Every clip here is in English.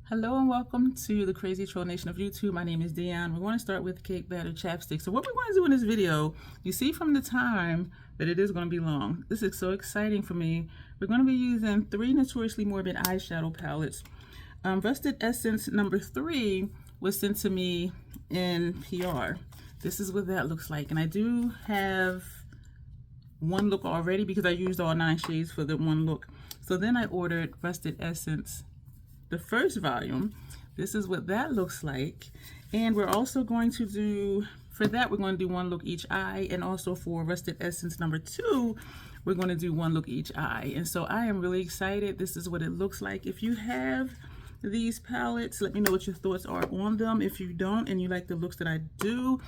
Hello and welcome to the Crazy Troll Nation of YouTube. My name is Dion. We're going to start with cake batter chapstick. So what we're going to do in this video, you see from the time that it is going to be long. This is so exciting for me. We're going to be using 3 Notoriously Morbid eyeshadow palettes. Rusted Essence number 3 was sent to me in PR. This is what that looks like. And I do have one look already because I used all 9 shades for the one look. So then I ordered Rusted Essence, the first volume. This is what that looks like. And we're also going to do, for that, we're going to do 1 look each eye. And also for Rusted Essence number 2, we're going to do 1 look each eye. And so I am really excited. This is what it looks like. If you have these palettes, let me know what your thoughts are on them. If you don't and you like the looks that I do,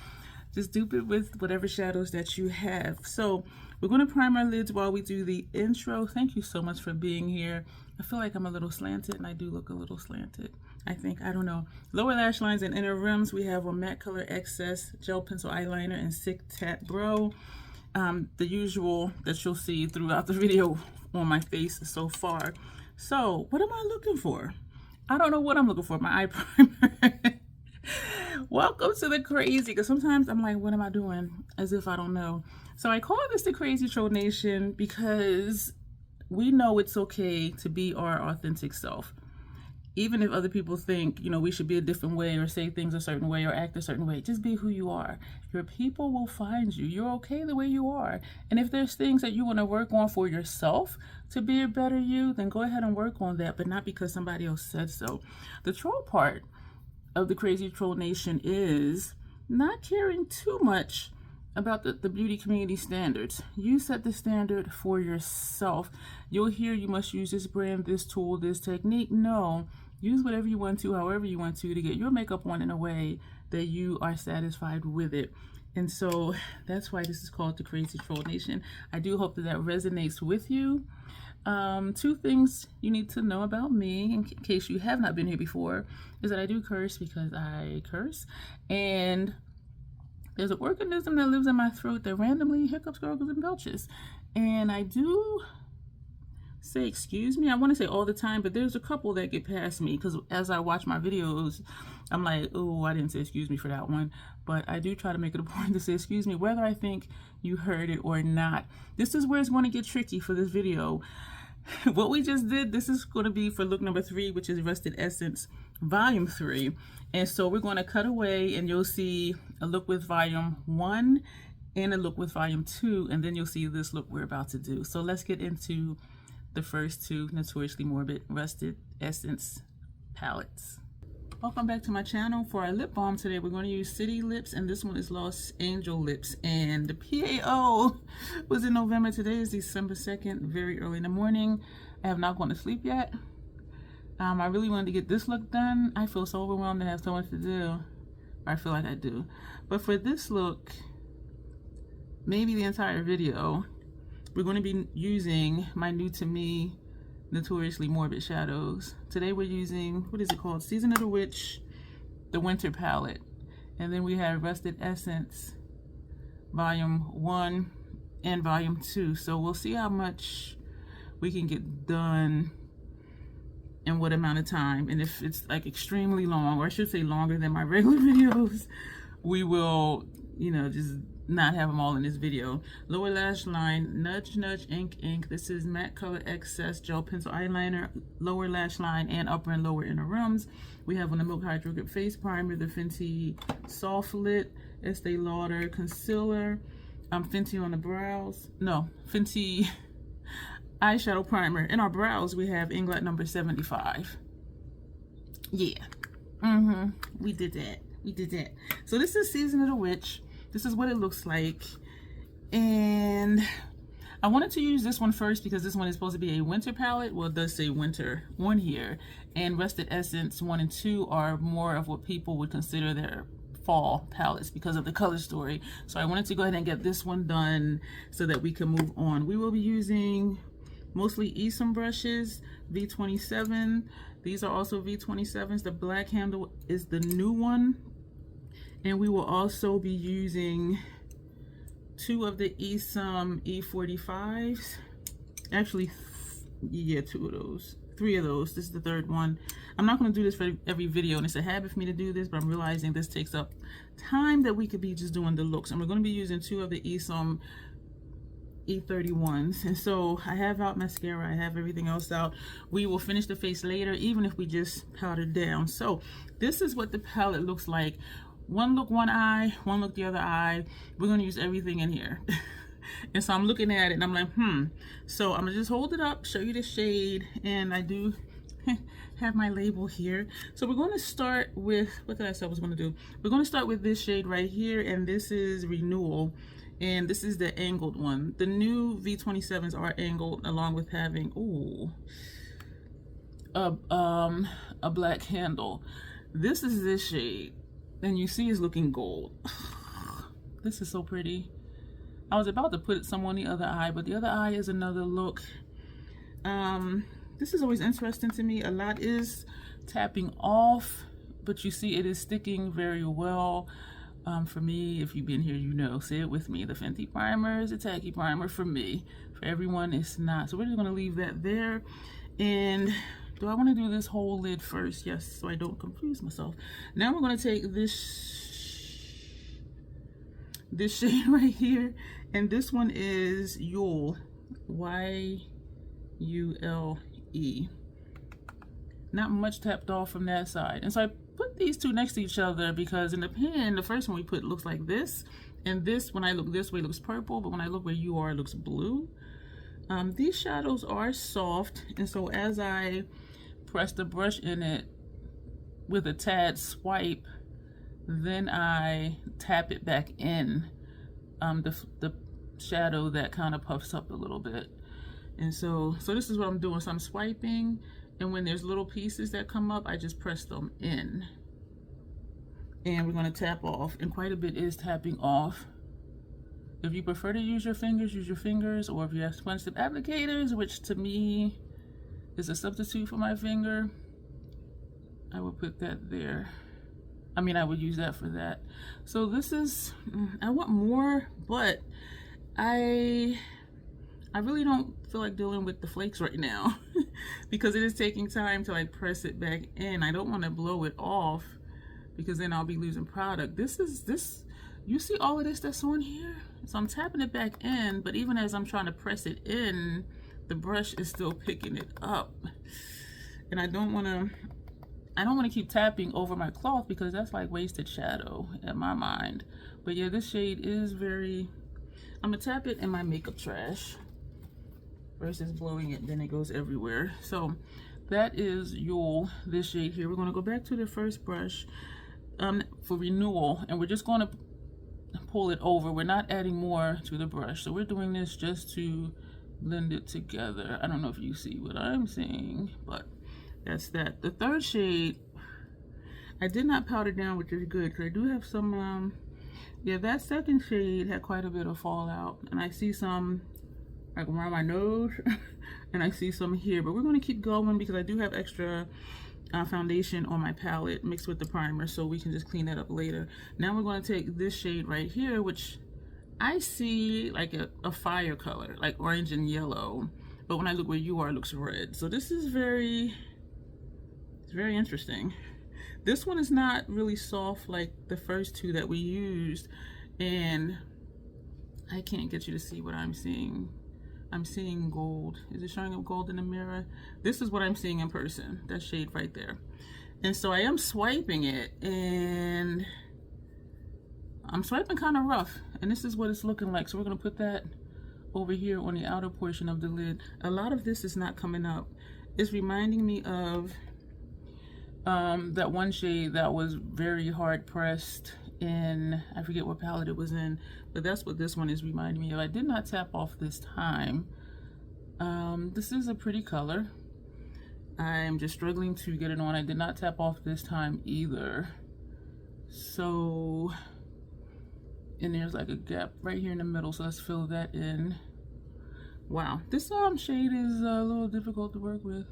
just dupe it with whatever shadows that you have. So we're going to prime our lids while we do the intro. Thank you so much for being here. I feel like I'm a little slanted, and I do look a little slanted, I think. I don't know. Lower lash lines and inner rims, we have a matte color excess gel pencil eyeliner and Sick Tat Brow. The usual that you'll see throughout the video on my face so far. So what am I looking for? I don't know what I'm looking for. My eye primer. Welcome to the crazy, because sometimes I'm like, what am I doing? As if I don't know. So I call this the Crazy Troll Nation because we know it's okay to be our authentic self. Even if other people think, you know, we should be a different way or say things a certain way or act a certain way, just be who you are. Your people will find you. You're okay the way you are. And if there's things that you want to work on for yourself to be a better you, then go ahead and work on that, but not because somebody else said so. The troll part of the Crazy Troll Nation is not caring too much about the beauty community standards. You set the standard for yourself. You'll hear you must use this brand, this tool, this technique. No, use whatever you want to, however you want to get your makeup on in a way that you are satisfied with it. And so that's why this is called the Crazy Troll Nation. I do hope that that resonates with you. 2 things you need to know about me, in case you have not been here before, is that I do curse because I curse, and there's an organism that lives in my throat that randomly hiccups, gargles, and belches. And I do say excuse me. I want to say all the time, but there's a couple that get past me because as I watch my videos, I'm like, oh, I didn't say excuse me for that one. But I do try to make it a point to say excuse me, whether I think you heard it or not. This is where it's going to get tricky for this video. What we just did, this is going to be for look number 3, which is Rusted Essence Volume 3. And so we're going to cut away and you'll see a look with Volume 1 and a look with Volume 2. And then you'll see this look we're about to do. So let's get into the first 2 Notoriously Morbid Rusted Essence palettes. Welcome back to my channel. For our lip balm today, we're going to use City Lips, and this one is Los Angeles Lips. And the PAO was in November. Today is December 2nd, very early in the morning. I have not gone to sleep yet. I really wanted to get this look done. I feel so overwhelmed to have so much to do. Or I feel like I do. But for this look, maybe the entire video, we're going to be using my new to me Notoriously Morbid shadows. Today we're using, what is it called? Season of the Witch, the Winter palette. And then we have Rusted Essence Volume 1 and Volume 2. So we'll see how much we can get done in what amount of time. And if it's like extremely long, or I should say longer than my regular videos, we will, you know, just not have them all in this video. Lower lash line, Nudge Nudge Ink Ink. This is matte color excess gel pencil eyeliner, lower lash line and upper and lower inner rims. We have on the Milk Hydrated Face Primer, the Fenty Soft Lit Estee Lauder concealer, Fenty on the brows, no, Fenty eyeshadow primer. In our brows we have Inglot number 75. Yeah, we did that. So this is Season of the Witch. This is what it looks like. And I wanted to use this one first because this one is supposed to be a winter palette. Well, it does say winter on here. And Rusted Essence 1 and 2 are more of what people would consider their fall palettes because of the color story. So I wanted to go ahead and get this one done so that we can move on. We will be using mostly Esom brushes, V27. These are also V27s. The black handle is the new one. And we will also be using 2 of the Esom E45s. Actually, yeah, 2 of those. 3 of those. This is the 3rd one. I'm not going to do this for every video, and it's a habit for me to do this, but I'm realizing this takes up time that we could be just doing the looks. And we're going to be using 2 of the Esom E31s. And so I have out mascara, I have everything else out. We will finish the face later, even if we just powder down. So this is what the palette looks like. One look one eye, one look the other eye. We're going to use everything in here. And so I'm looking at it and I'm like, So I'm gonna just hold it up, show you the shade, and I do have my label here. So we're going to start with, what did I say I was going to do? We're going to start with this shade right here, and this is Renewal, and this is the angled one. The new V27s are angled, along with having a black handle. This is this shade, and you see it's looking gold. This is so pretty. I was about to put some on the other eye, but the other eye is another look. This is always interesting to me. A lot is tapping off, but you see it is sticking very well. For me, if you've been here, you know, say it with me. The Fenty primer is a tacky primer for me. For everyone, it's not. So we're just gonna leave that there. And do I wanna do this whole lid first? Yes, so I don't confuse myself. Now we're gonna take this shade right here, and this one is Yule, Y-U-L-E. Not much tapped off from that side. And so I put these 2 next to each other because in the pen, the first one we put looks like this, and this, when I look this way, looks purple, but when I look where you are, it looks blue. These shadows are soft, and so as I press the brush in it with a tad swipe, then I tap it back in, the shadow that kind of puffs up a little bit. And so this is what I'm doing. So I'm swiping, and when there's little pieces that come up, I just press them in. And we're going to tap off, and quite a bit is tapping off. If you prefer to use your fingers, or if you have sponge tip applicators, which to me is a substitute for my finger, I will put that there. I mean, I would use that for that. So this is, I want more, but I really don't feel like dealing with the flakes right now because it is taking time to like press it back in. I don't want to blow it off because then I'll be losing product. You see all of this that's on here? So I'm tapping it back in, but even as I'm trying to press it in, the brush is still picking it up. And I don't want to keep tapping over my cloth because that's like wasted shadow in my mind. But yeah, this shade is very, I'm gonna tap it in my makeup trash versus blowing it, then it goes everywhere. So that is Yule, this shade here. We're gonna go back to the first brush for Renewal, and we're just gonna pull it over. We're not adding more to the brush. So we're doing this just to blend it together. I don't know if you see what I'm seeing, but that's that. The 3rd shade, I did not powder down, which is good because I do have some, yeah, that 2nd shade had quite a bit of fallout, and I see some like around my nose and I see some here, but we're going to keep going because I do have extra foundation on my palette mixed with the primer, so we can just clean that up later. Now we're going to take this shade right here, which I see like a fire color, like orange and yellow, but when I look where you are, it looks red. So this is very interesting. This one is not really soft like the first 2 that we used, and I can't get you to see what I'm seeing. I'm seeing gold. Is it showing up gold in the mirror? This is what I'm seeing in person, that shade right there. And so I am swiping it, and I'm swiping kind of rough, and this is what it's looking like. So we're gonna put that over here on the outer portion of the lid. A lot of this is not coming up. It's reminding me of that one shade that was very hard pressed in, I forget what palette it was in, but that's what this one is reminding me of. I did not tap off this time. This is a pretty color. I'm just struggling to get it on. I did not tap off this time either. So, and there's like a gap right here in the middle, so let's fill that in. Wow, this shade is a little difficult to work with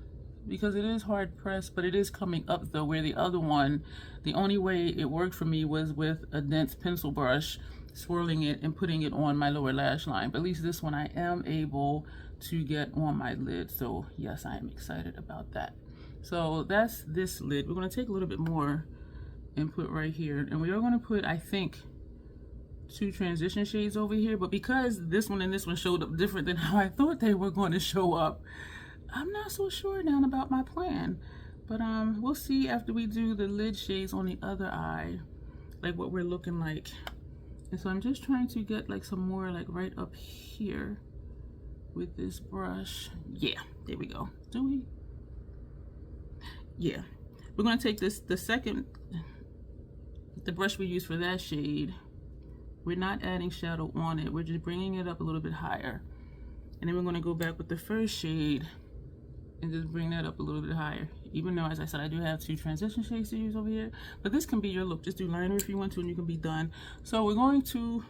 because it is hard pressed, but it is coming up though, where the other one, the only way it worked for me was with a dense pencil brush, swirling it and putting it on my lower lash line. But at least this one I am able to get on my lid. So yes, I am excited about that. So that's this lid. We're going to take a little bit more and put right here, and we are going to put, I think, 2 transition shades over here, but because this one and this one showed up different than how I thought they were going to show up, I'm not so sure now about my plan. But we'll see after we do the lid shades on the other eye, like what we're looking like. And so I'm just trying to get like some more like right up here with this brush. Yeah, there we go. Do we? Yeah. We're going to take this, the brush we use for that shade. We're not adding shadow on it. We're just bringing it up a little bit higher. And then we're going to go back with the first shade and just bring that up a little bit higher. Even though, as I said, I do have 2 transition shades to use over here. But this can be your look. Just do liner if you want to and you can be done. So we're going to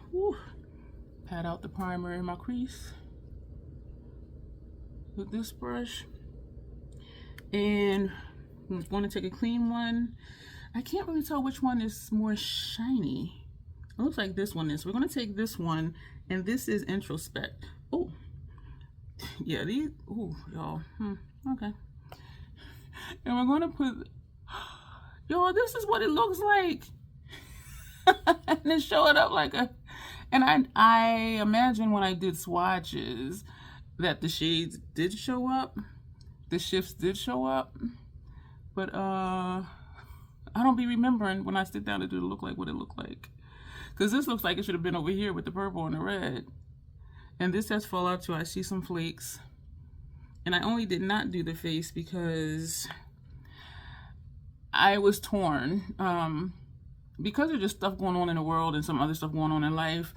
pat out the primer in my crease with this brush. And I'm going to take a clean one. I can't really tell which one is more shiny. It looks like this one is. We're going to take this one, and this is Introspect. Oh, yeah, these, oh, y'all. Okay. And we're going to put, y'all, this is what it looks like. And it's showing up like a, and I imagine when I did swatches that the shades did show up, the shifts did show up, but I don't be remembering when I sit down to do the look like what it looked like. Because this looks like it should have been over here with the purple and the red. And this has fallout too. I see some flakes. And I only did not do the face because I was torn. Because of just stuff going on in the world and some other stuff going on in life,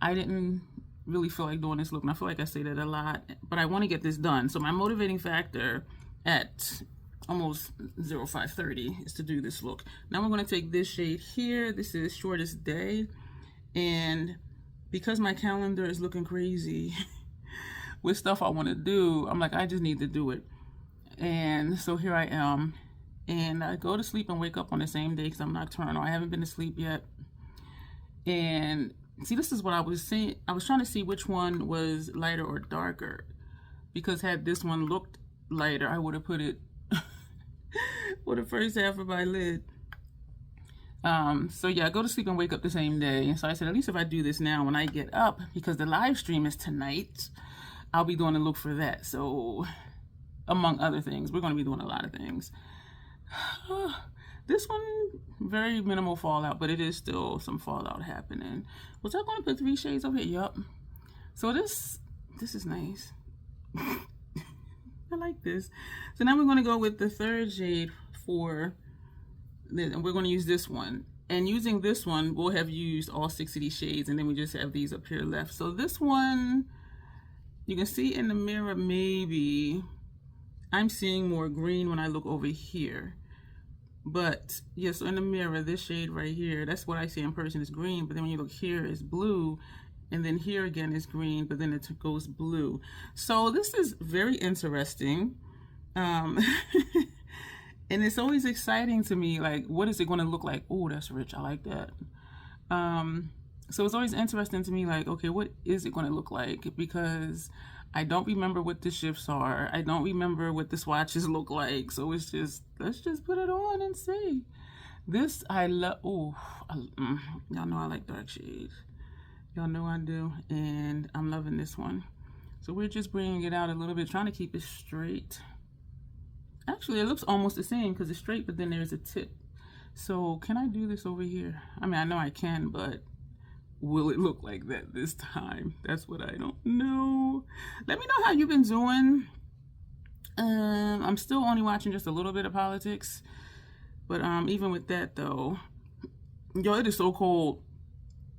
I didn't really feel like doing this look. And I feel like I say that a lot. But I want to get this done. So my motivating factor at almost 0530 is to do this look. Now we're going to take this shade here. This is Shortest Day. And because my calendar is looking crazy with stuff I want to do, I'm like, I just need to do it. And so here I am. And I go to sleep and wake up on the same day because I'm nocturnal. I haven't been to sleep yet. And see, this is what I was saying. I was trying to see which one was lighter or darker. Because had this one looked lighter, I would have put it for the first half of my lid. So yeah, I go to sleep and wake up the same day. And so I said, at least if I do this now when I get up, because the live stream is tonight, I'll be doing a look for that. So among other things, we're going to be doing a lot of things. This one, very minimal fallout, but it is still some fallout happening. Was I going to put 3 shades over here? Yup. So this is nice. I like this. So now we're going to go with the 3rd shade for, and we're going to use this one. And using this one, we'll have used all 6 of these shades, and then we just have these up here left. So this one, you can see in the mirror, maybe I'm seeing more green when I look over here. But yeah, so in the mirror, this shade right here, that's what I see in person is green. But then when you look here, it's blue. And then here again is green, but then it goes blue. So this is very interesting. And it's always exciting to me, like, what is it going to look like? Oh, that's rich. I like that. So it's always interesting to me, like, okay, what is it going to look like? Because I don't remember what the shifts are. I don't remember what the swatches look like. So it's just, let's just put it on and see. This I love. Oh, y'all know I like dark shades. Y'all know I do. And I'm loving this one. So we're just bringing it out a little bit, trying to keep it straight. Actually, it looks almost the same because it's straight, but then there's a tip. So can I do this over here? I mean, I know I can, but will it look like that this time? That's what I don't know. Let me know how you've been doing. I'm still only watching just a little bit of politics. But even with that, though, yo, it is so cold.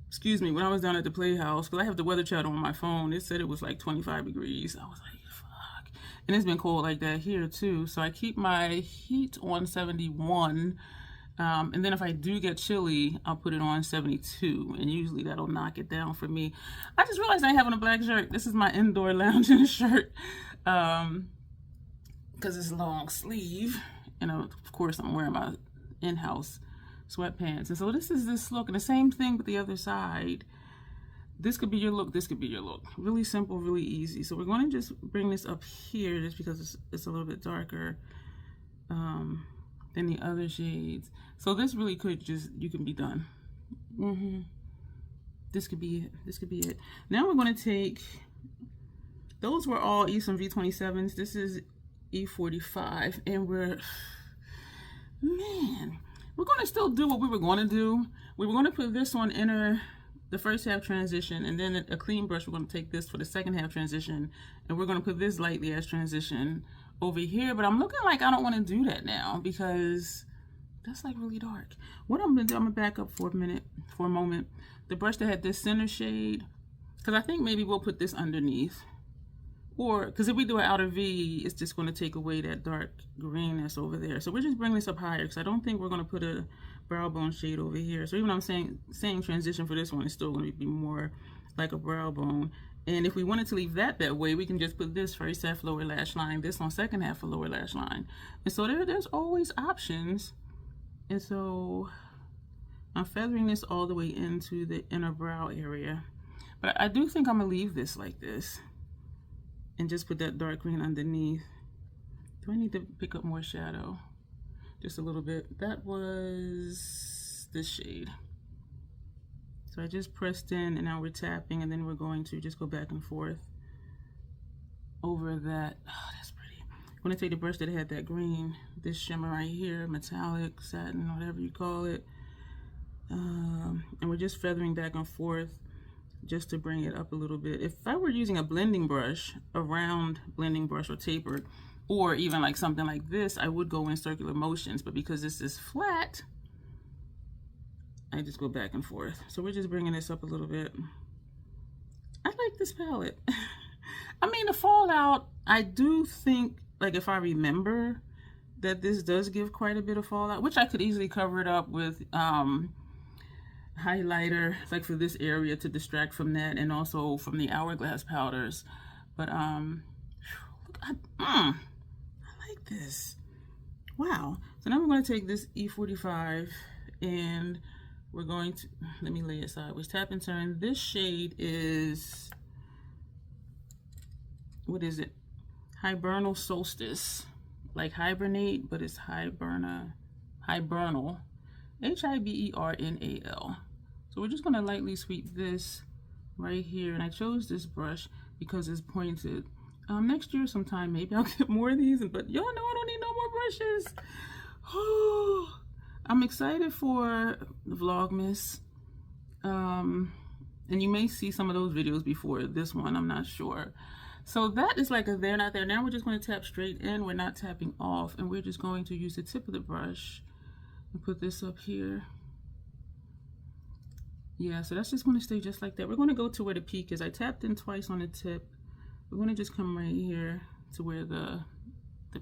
Excuse me, when I was down at the Playhouse, because I have the weather channel on my phone, it said it was like 25 degrees. I was like, fuck. And it's been cold like that here, too. So I keep my heat on 71. And then if I do get chilly, I'll put it on 72. And usually that'll knock it down for me. I just realized I have on a black shirt. This is my indoor lounging shirt. Because it's long sleeve. And of course, I'm wearing my in-house sweatpants. And so this is this look. And the same thing with the other side. this could be your look, this could be your look. Really simple, really easy. So we're going to just bring this up here just because it's a little bit darker than the other shades. So this really could just, you can be done. This could be it. This could be it. Now we're going to take, those were all Esom V27s. This is E45, and we're going to still do what we were going to do. We were going to put this on the first half transition, and then a clean brush, we're going to take this for the second half transition, and we're going to put this lightly as transition over here. But I'm looking like I don't want to do that now because that's like really dark. What I'm going to do, I'm going to back up for a moment. The brush that had this center shade, because I think maybe we'll put this underneath. Or, because if we do an outer V, it's just going to take away that dark green that's over there. So we're just bringing this up higher, because I don't think we're going to put a brow bone shade over here. So even though I'm saying transition for this one, it's still going to be more like a brow bone. And if we wanted to leave that way, we can just put this first half lower lash line, this on second half for lower lash line. And so there's always options. And so I'm feathering this all the way into the inner brow area. But I do think I'm going to leave this like this and just put that dark green underneath. Do I need to pick up more shadow? Just a little bit. That was this shade. So I just pressed in, and now we're tapping, and then we're going to just go back and forth over that. Oh, that's pretty. I'm going to take the brush that had that green, this shimmer right here, metallic, satin, whatever you call it. And we're just feathering back and forth just to bring it up a little bit. If I were using a blending brush, a round blending brush or tapered, or even like something like this, I would go in circular motions, but because this is flat, I just go back and forth. So we're just bringing this up a little bit. I like this palette. I mean, the fallout, I do think, like if I remember, that this does give quite a bit of fallout, which I could easily cover it up with highlighter, like for this area to distract from that, and also from the hourglass powders. But look, I like this. Wow. So now we're going to take this E45 and we're going to, let me lay it sideways, tap and turn. This shade is, what is it? Hibernal Solstice. Like hibernate, but it's hibernal, Hibernal. So we're just going to lightly sweep this right here. And I chose this brush because it's pointed. Next year sometime, maybe I'll get more of these, but y'all know I don't need no more brushes. Oh, I'm excited for the Vlogmas. And you may see some of those videos before this one, I'm not sure. So that is like a there, not there. Now we're just going to tap straight in. We're not tapping off, and we're just going to use the tip of the brush and put this up here. Yeah, so that's just going to stay just like that. We're going to go to where the peak is. I tapped in twice on the tip. We're going to just come right here to where the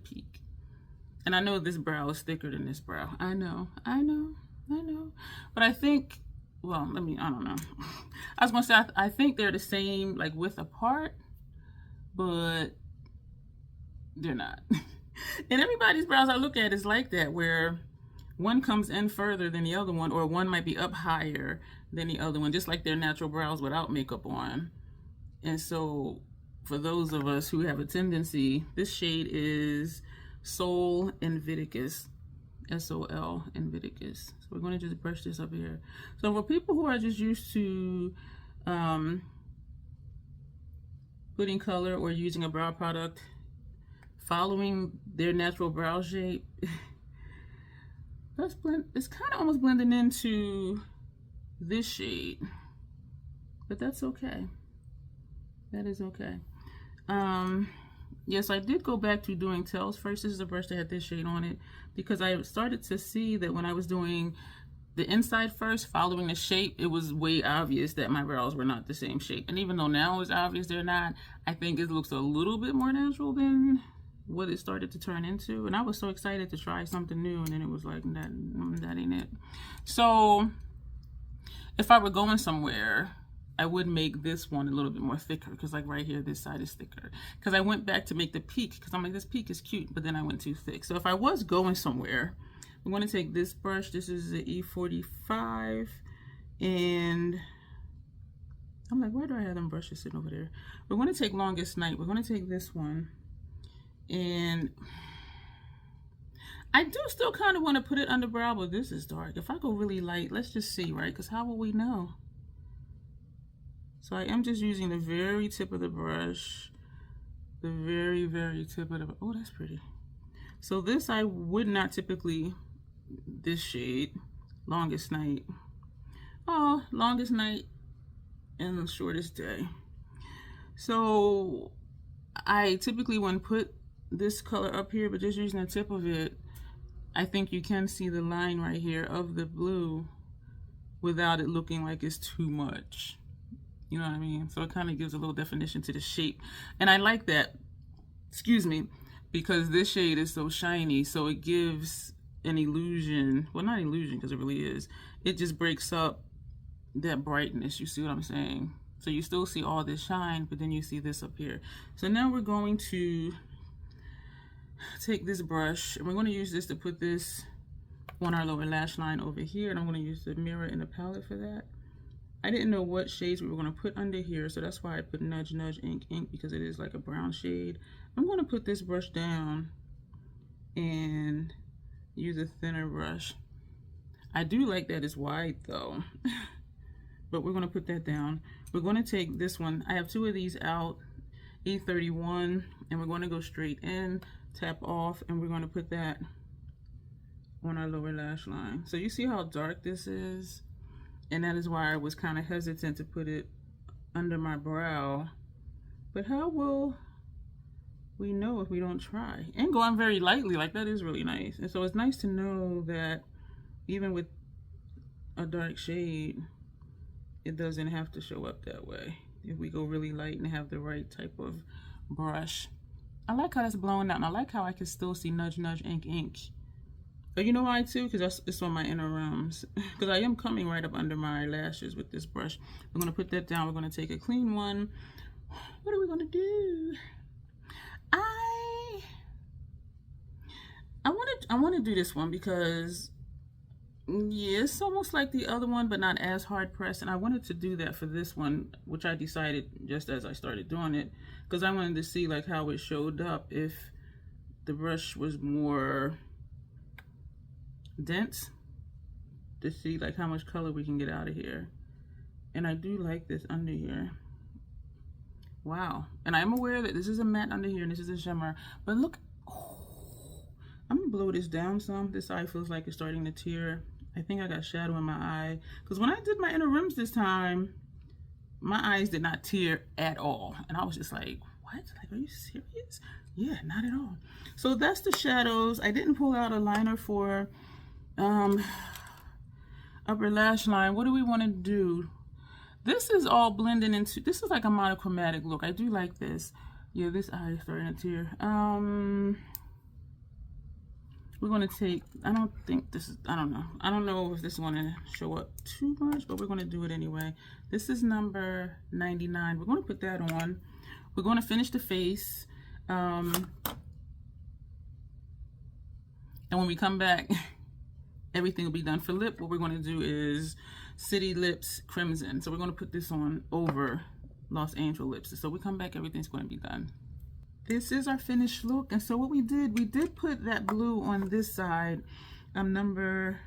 peak. And I know this brow is thicker than this brow. I know. But I think, well, I don't know. I was going to say, I think they're the same, like width apart, but they're not. And everybody's brows I look at is like that, where one comes in further than the other one, or one might be up higher than the other one, just like their natural brows without makeup on. And so for those of us who have a tendency, this shade is Sol Invictus, S-O-L Invictus. So we're going to just brush this up here. So for people who are just used to putting color or using a brow product, following their natural brow shape, let's blend. It's kind of almost blending into this shade, but that's okay. That is okay. Yes, I did go back to doing tails first. This is a brush that had this shade on it because I started to see that when I was doing the inside first, following the shape, it was way obvious that my brows were not the same shape. And even though now it's obvious they're not, I think it looks a little bit more natural than what it started to turn into. And I was so excited to try something new, and then it was like, that ain't it. So if I were going somewhere, I would make this one a little bit more thicker, because like right here, this side is thicker. Because I went back to make the peak, because I'm like, this peak is cute, but then I went too thick. So if I was going somewhere, I'm going to take this brush. This is the E45, and I'm like, why do I have them brushes sitting over there? We're going to take Longest Night. We're going to take this one. And I do still kind of want to put it under brow, but this is dark. If I go really light, let's just see, right? Because how will we know? So I am just using the very tip of the brush. The very, very tip of the... Oh, that's pretty. So this I would not typically... This shade, Longest Night. Oh, Longest Night and Shortest Day. So I typically wouldn't put this color up here, but just using the tip of it, I think you can see the line right here of the blue without it looking like it's too much. You know what I mean? So it kind of gives a little definition to the shape. And I like that, excuse me, because this shade is so shiny, so it gives an illusion. Well, not illusion, because it really is. It just breaks up that brightness. You see what I'm saying? So you still see all this shine, but then you see this up here. So now we're going to take this brush, and we're going to use this to put this on our lower lash line over here, and I'm going to use the mirror in the palette for that. I didn't know what shades we were going to put under here, so that's why I put Nudge Nudge Ink Ink, because it is like a brown shade. I'm going to put this brush down and use a thinner brush. I do like that it's wide though, but we're going to put that down. We're going to take this one. I have two of these out, E31, and we're going to go straight in, tap off, and we're going to put that on our lower lash line. So you see how dark this is? And that is why I was kind of hesitant to put it under my brow. But how will we know if we don't try? And going very lightly, like that is really nice. And so it's nice to know that even with a dark shade, it doesn't have to show up that way. If we go really light and have the right type of brush. I like how that's blowing out, and I like how I can still see Nudge Nudge Ink Ink. But you know why too? Because it's on my inner rims. Because I am coming right up under my lashes with this brush. We're going to put that down. We're going to take a clean one. What are we going to do? I want to do this one because yeah, it's almost like the other one, but not as hard pressed. And I wanted to do that for this one, which I decided just as I started doing it, because I wanted to see like how it showed up if the brush was more dense, to see like how much color we can get out of here. And I do like this under here. Wow. And I'm aware that this is a matte under here and this is a shimmer, but look, oh, I'm gonna blow this down some. This eye feels like it's starting to tear. I think I got shadow in my eye, because when I did my inner rims this time, my eyes did not tear at all, and I was just like, what? Like, are you serious? Yeah, not at all. So that's the shadows. I didn't pull out a liner for upper lash line. What do we want to do? This is all blending into, this is like a monochromatic look. I do like this. Yeah, this eye is starting to tear. We're going to take, I don't think this is, I don't know if this is going to show up too much, but we're going to do it anyway. This is number 99. We're going to put that on. We're going to finish the face. And when we come back, everything will be done for lip. What we're going to do is City Lips Crimson. So we're going to put this on over Los Angeles lips. So we come back, everything's going to be done. This is our finished look. And so what we did put that blue on this side, number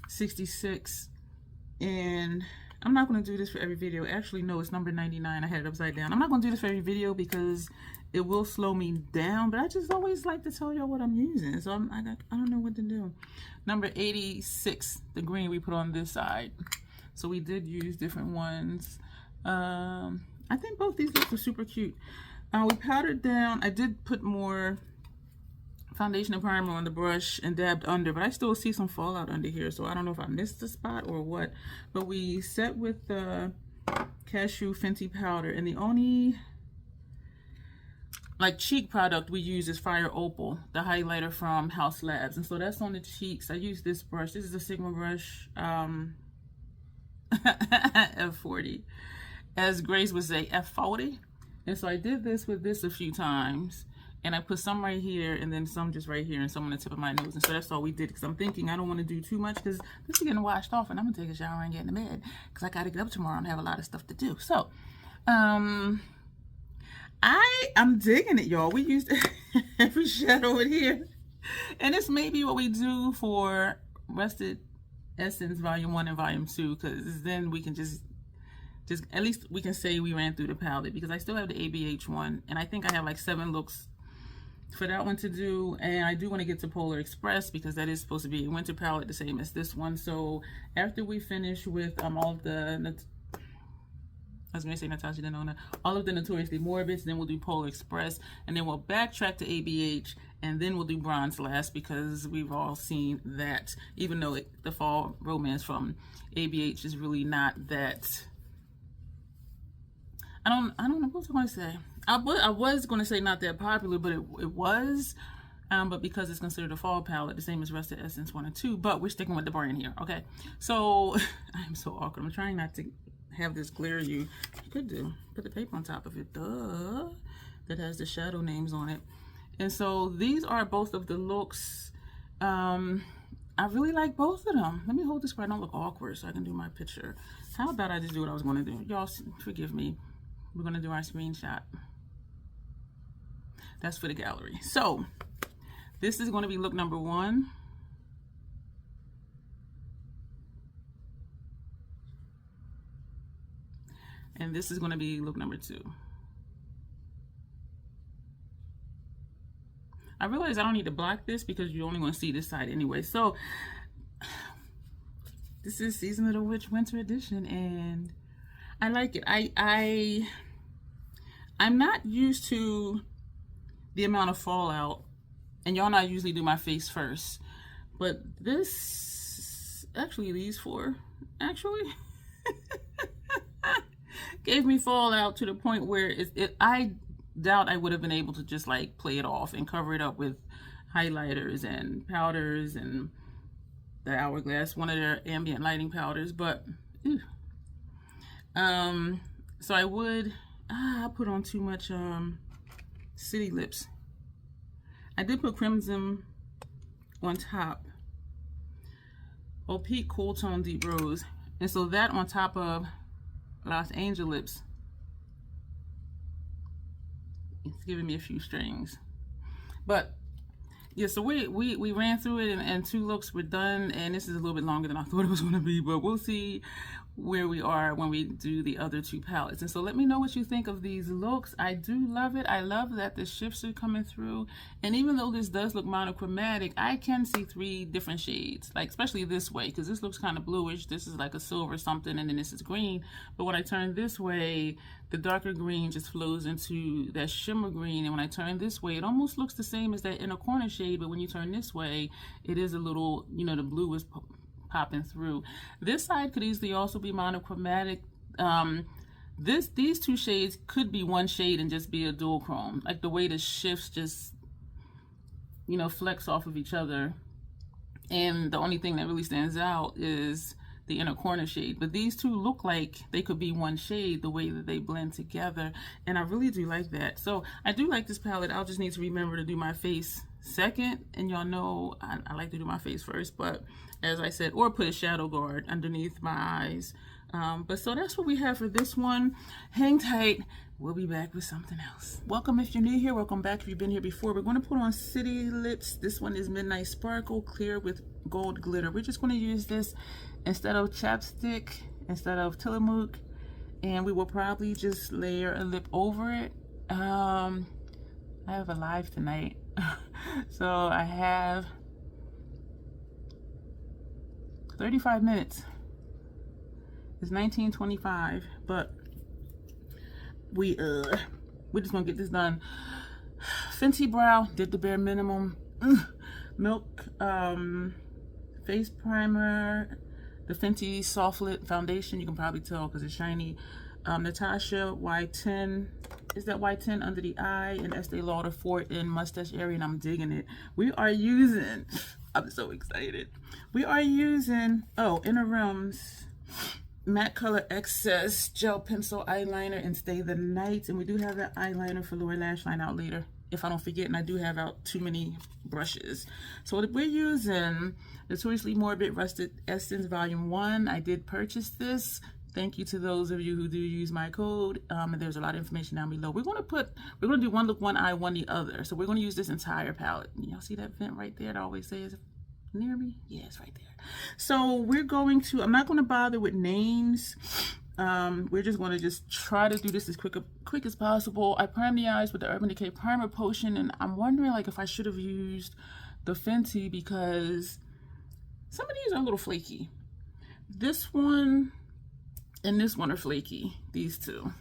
66. And I'm not going to do this for every video. Actually, no, it's number 99. I had it upside down. I'm not going to do this for every video because it will slow me down, but I just always like to tell y'all what I'm using. So I don't know what to do. Number 86, the green we put on this side. So we did use different ones. I think both these looks were super cute. We powdered down. I did put more foundation and primer on the brush and dabbed under, but I still see some fallout under here, so I don't know if I missed a spot or what. But we set with the Cashew Fenty powder, and the only like cheek product we use is Fire Opal, the highlighter from House Labs, and so that's on the cheeks. I use this brush. This is a Sigma brush, F40, as Grace would say, F40. And so I did this with this a few times, And I put some right here and then some just right here and some on the tip of my nose. And so that's all we did, because I'm thinking I don't want to do too much because this is getting washed off and I'm going to take a shower and get in bed because I got to get up tomorrow and have a lot of stuff to do. So, I'm digging it, y'all. We used every shadow in here. And this may be what we do for Rusted Essence Volume 1 and Volume 2, because then we can just at least we can say we ran through the palette, because I still have the ABH one and I think I have like 7 looks for that one to do. And I do want to get to Polar Express because that is supposed to be a winter palette, the same as this one. So after we finish with all of the, I was going to say Natasha Denona, all of the Notoriously Morbids, then we'll do Polar Express, and then we'll backtrack to ABH, and then we'll do Bronze last, because we've all seen that, even though the fall romance from ABH is really not that, I don't know what was I going to say. I was going to say not that popular, but it was, but because it's considered a fall palette, the same as Rusted Essence 1 and 2, but we're sticking with the brand here, okay? So, I'm so awkward. I'm trying not to have this glare you. You could do, put the paper on top of it, duh, that has the shadow names on it. And so these are both of the looks. I really like both of them. Let me hold this where I don't look awkward so I can do my picture. How about I just do what I was going to do? Y'all forgive me. We're going to do our screenshot. That's for the gallery. So this is going to be look number 1. And this is going to be look number 2. I realize I don't need to block this because you're only going to see this side anyway. So this is Season of the Witch Winter Edition, and I like it. I'm not used to the amount of fallout, and y'all know I usually do my face first, but this, actually these 4, actually gave me fallout to the point where I doubt I would have been able to just like play it off and cover it up with highlighters and powders and the Hourglass, one of their ambient lighting powders, but so I would I put on too much City Lips. I did put Crimson on top, Opaque Cool Tone Deep Rose, and so that on top of Los Angel Lips, it's giving me a few strings. But yeah, so we ran through it, and 2 looks were done, and this is a little bit longer than I thought it was going to be, but we'll see where we are when we do the other 2 palettes. And so let me know what you think of these looks. I do love it. I love that the shifts are coming through, and even though this does look monochromatic, I can see 3 different shades, like especially this way, because this looks kind of bluish. This is like a silver something, and then this is green. But when I turn this way, the darker green just flows into that shimmer green, and when I turn this way, it almost looks the same as that inner corner shade, but when you turn this way, it is a little, you know, the blue is popping through. This side could easily also be monochromatic. These 2 shades could be one shade and just be a dual chrome, like the way the shifts just, you know, flex off of each other, and the only thing that really stands out is the inner corner shade. But these 2 look like they could be one shade, the way that they blend together, and I really do like that. So I do like this palette. I'll just need to remember to do my face second, and y'all know I like to do my face first, but as I said, or put a shadow guard underneath my eyes. But so that's what we have for this one. Hang tight, we'll be back with something else. Welcome if you're new here, welcome back if you've been here before. We're going to put on City Lips. This one is Midnight Sparkle Clear with Gold Glitter. We're just going to use this instead of chapstick, instead of Tillamook, and we will probably just layer a lip over it. I have a live tonight, so I have 35 minutes. It's 19:25, but we're just gonna get this done. Fenty Brow did the bare minimum. Milk face primer, the Fenty Soft Lit foundation. You can probably tell because it's shiny. Natasha Y10, is that Y10 under the eye, and Estee Lauder Fort in mustache area, and I'm digging it. We are using, I'm so excited. We are using, Inner Realms Matte Color Excess Gel Pencil Eyeliner and Stay the Night. And we do have that eyeliner for lower lash line out later. if I don't forget, and I do have out too many brushes. So we're using Notoriously Morbid Rusted Essence Volume 1. I did purchase this. Thank you to those of you who do use my code. And there's a lot of information down below. We're gonna do one look, one eye, one the other. So we're gonna use this entire palette. Y'all see that vent right there that I always say is near me? Yeah, it's right there. So we're going to, I'm not gonna bother with names. We're just going to just try to do this as quick as possible. I primed the eyes with the Urban Decay Primer Potion, and I'm wondering like if I should have used the Fenty because some of these are a little flaky. This one and this one are flaky, these two.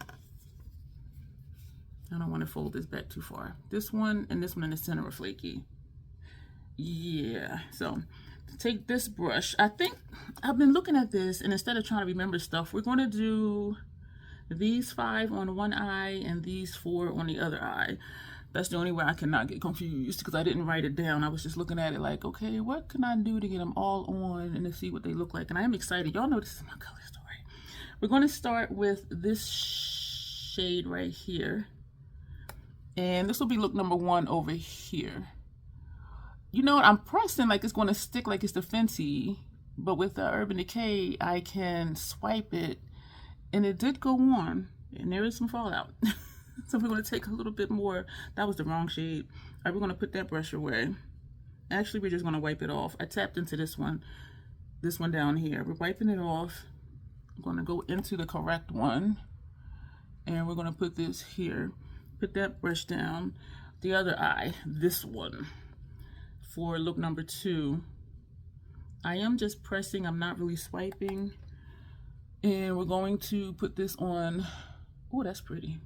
I don't want to fold this back too far. This one and this one in the center are flaky. Yeah, so take this brush. I think I've been looking at this, and instead of trying to remember stuff, we're going to do these 5 on one eye and these 4 on the other eye. That's the only way I cannot get confused because I didn't write it down. I was just looking at it like, okay, what can I do to get them all on and to see what they look like? And I am excited. Y'all know this is my color story. We're going to start with this shade right here, and this will be look number 1 over here. You know what, I'm pressing like it's going to stick like it's the Fenty, but with the Urban Decay, I can swipe it, and it did go on, and there is some fallout. So we're going to take a little bit more. That was the wrong shade. All right, we're going to put that brush away. Actually, we're just going to wipe it off. I tapped into this one down here. We're wiping it off. I'm going to go into the correct one, and we're going to put this here. Put that brush down. The other eye, this one. For look number 2, I am just pressing, I'm not really swiping, and we're going to put this on. Oh, that's pretty.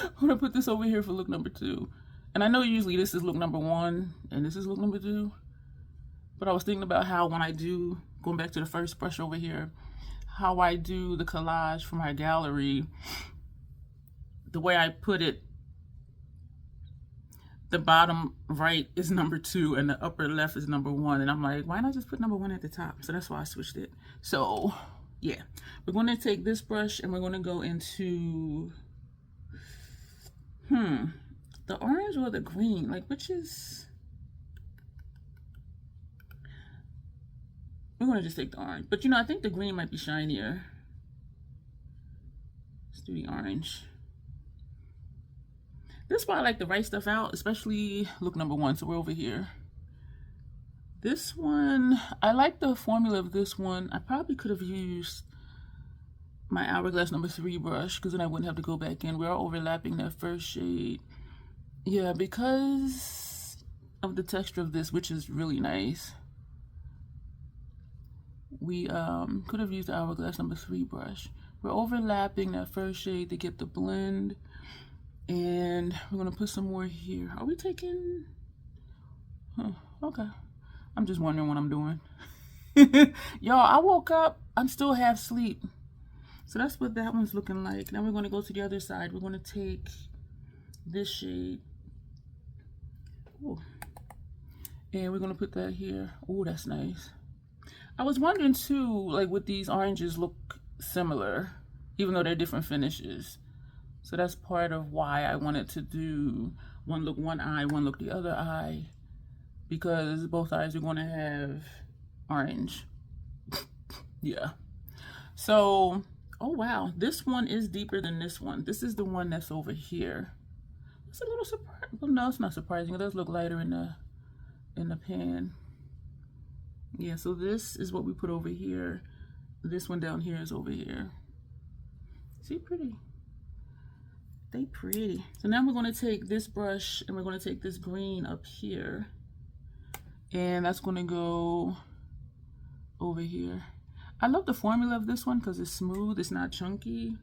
I'm gonna put this over here for look number 2, and I know usually this is look number 1 and this is look number 2, but I was thinking about how when I do, going back to the first brush over here, how I do the collage for my gallery, the way I put it, the bottom right is number 2 and the upper left is number 1. And I'm like, why not just put number 1 at the top? So that's why I switched it. So yeah, we're going to take this brush and we're going to go into, the orange or the green? Like, which is, we're going to just take the orange. But you know, I think the green might be shinier. Let's do the orange. This is why I like to write stuff out, especially look number 1. So we're over here. This one, I like the formula of this one. I probably could have used my Hourglass number 3 brush because then I wouldn't have to go back in. We're overlapping that first shade. Yeah, because of the texture of this, which is really nice. We could have used the Hourglass number 3 brush. We're overlapping that first shade to get the blend. And we're going to put some more here. Are we taking... okay. I'm just wondering what I'm doing. Y'all, I woke up. I'm still half asleep. So that's what that one's looking like. Now we're going to go to the other side. We're going to take this shade. Ooh. And we're going to put that here. Oh, that's nice. I was wondering too, like, would these oranges look similar, even though they're different finishes? So that's part of why I wanted to do one look, one eye, one look, the other eye, because both eyes are going to have orange. Yeah. So, oh wow, this one is deeper than this one. This is the one that's over here. It's a little surprising. Well, no, it's not surprising. It does look lighter in the pan. Yeah, so this is what we put over here. This one down here is over here. See, pretty. They pretty. So now we're going to take this brush and we're going to take this green up here, and that's going to go over here. I love the formula of this one because it's smooth, it's not chunky,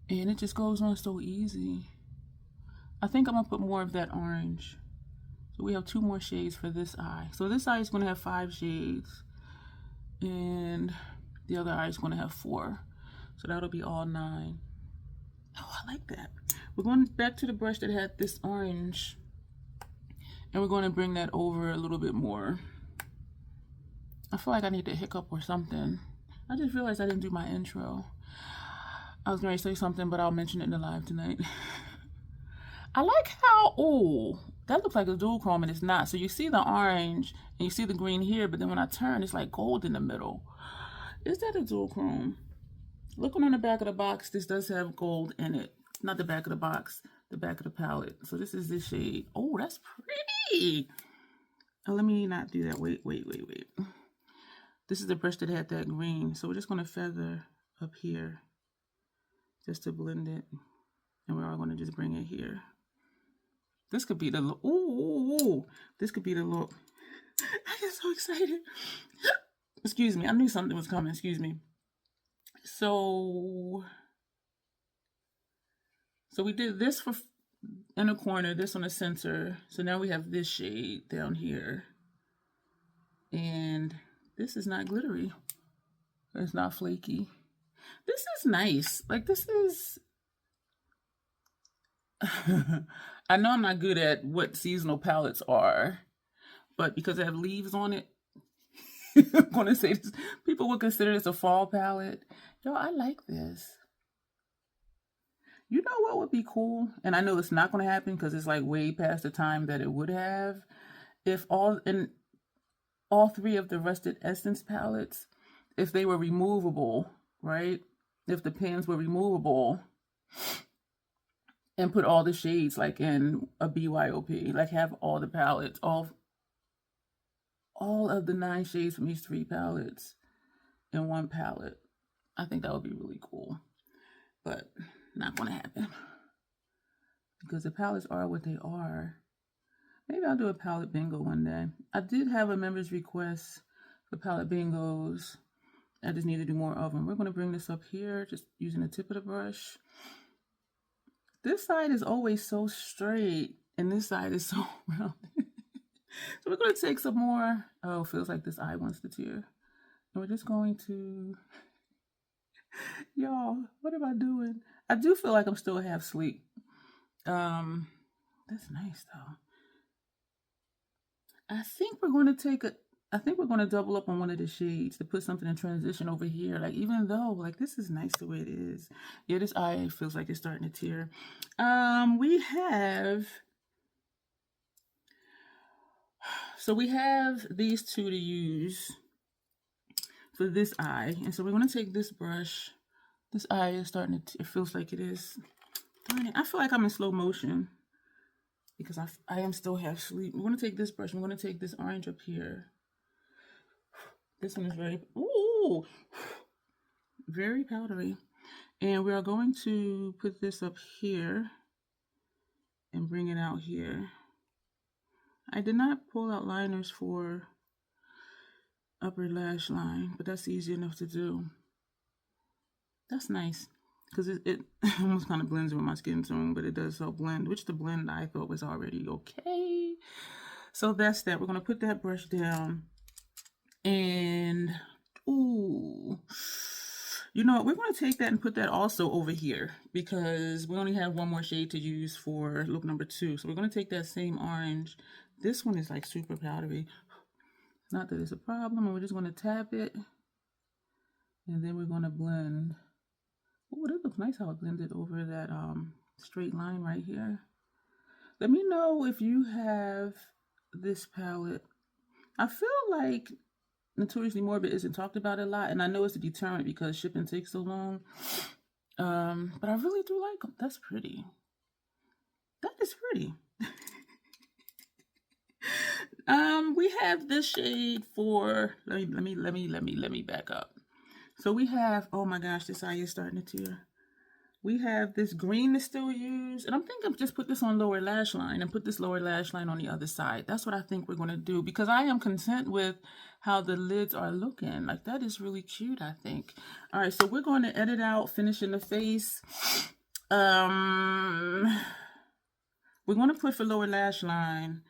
and it just goes on so easy. I think I'm gonna put more of that orange. So we have 2 more shades for this eye. So this eye is going to have 5 shades, and the other eye is going to have 4. So that'll be all 9. Oh, I like that. We're going back to the brush that had this orange, and we're going to bring that over a little bit more. I feel like I need to hiccup or something. I just realized I didn't do my intro. I was going to say something, but I'll mention it in the live tonight. I like how, oh, that looks like a dual chrome and it's not. So you see the orange and you see the green here, but then when I turn, it's like gold in the middle. Is that a dual chrome? Looking on the back of the box, this does have gold in it. Not the back of the box, the back of the palette. So this is this shade. Oh, that's pretty. Oh, let me not do that. Wait. This is the brush that had that green. So we're just going to feather up here just to blend it. And we're all going to just bring it here. This could be the look. Ooh, this could be the look. I get so excited. Excuse me. I knew something was coming. Excuse me. So we did this for in the corner, this on the center. So now we have this shade down here. And this is not glittery. It's not flaky. This is nice. Like, this is... I know I'm not good at what seasonal palettes are, but because I have leaves on it, I'm going to say this. People would consider this a fall palette. Yo, I like this. You know what would be cool? And I know it's not going to happen because it's like way past the time that it would have. If all three of the Rusted Essence palettes, if they were removable, right? If the pens were removable and put all the shades like in a BYOP, like have all the palettes, all of the 9 shades from each 3 palettes in one palette. I think that would be really cool, but not going to happen because the palettes are what they are. Maybe I'll do a palette bingo one day. I did have a member's request for palette bingos. I just need to do more of them. We're going to bring this up here, just using the tip of the brush. This side is always so straight, and this side is so round. So we're going to take some more. Oh, feels like this eye wants to tear. And we're just going to... Y'all, what am I doing? I do feel like I'm still half asleep. That's nice, though. I think we're going to double up on one of the shades to put something in transition over here. Like, even though, like, this is nice the way it is. Yeah, this eye feels like it's starting to tear. We have these 2 to use for this eye. And so we're going to take this brush. This eye is starting to, it feels like it is. Darn it, I feel like I'm in slow motion because I am still half asleep. We're going to take this brush. I'm going to take this orange up here. This one is very powdery. And we are going to put this up here and bring it out here. I did not pull out liners for upper lash line, but that's easy enough to do. That's nice because it almost kind of blends with my skin tone, but it does help blend, which the blend I thought was already okay. So that's that. We're going to put that brush down and, ooh, you know what? We're going to take that and put that also over here because we only have one more shade to use for look number 2. So we're going to take that same orange. This one is like super powdery. Not that it's a problem. We're just going to tap it. And then we're going to blend. Oh, that looks nice how it blended over that straight line right here. Let me know if you have this palette. I feel like Notoriously Morbid isn't talked about a lot. And I know it's a deterrent because shipping takes so long. But I really do like them. That's pretty. That is pretty. We have this shade for, let me back up. So we have, oh my gosh, this eye is starting to tear. We have this green to still use, and I'm thinking of just put this on lower lash line and put this lower lash line on the other side. That's what I think we're going to do because I am content with how the lids are looking. Like, that is really cute, I think. All right, so we're going to edit out, finish in the face. We're going to put for lower lash line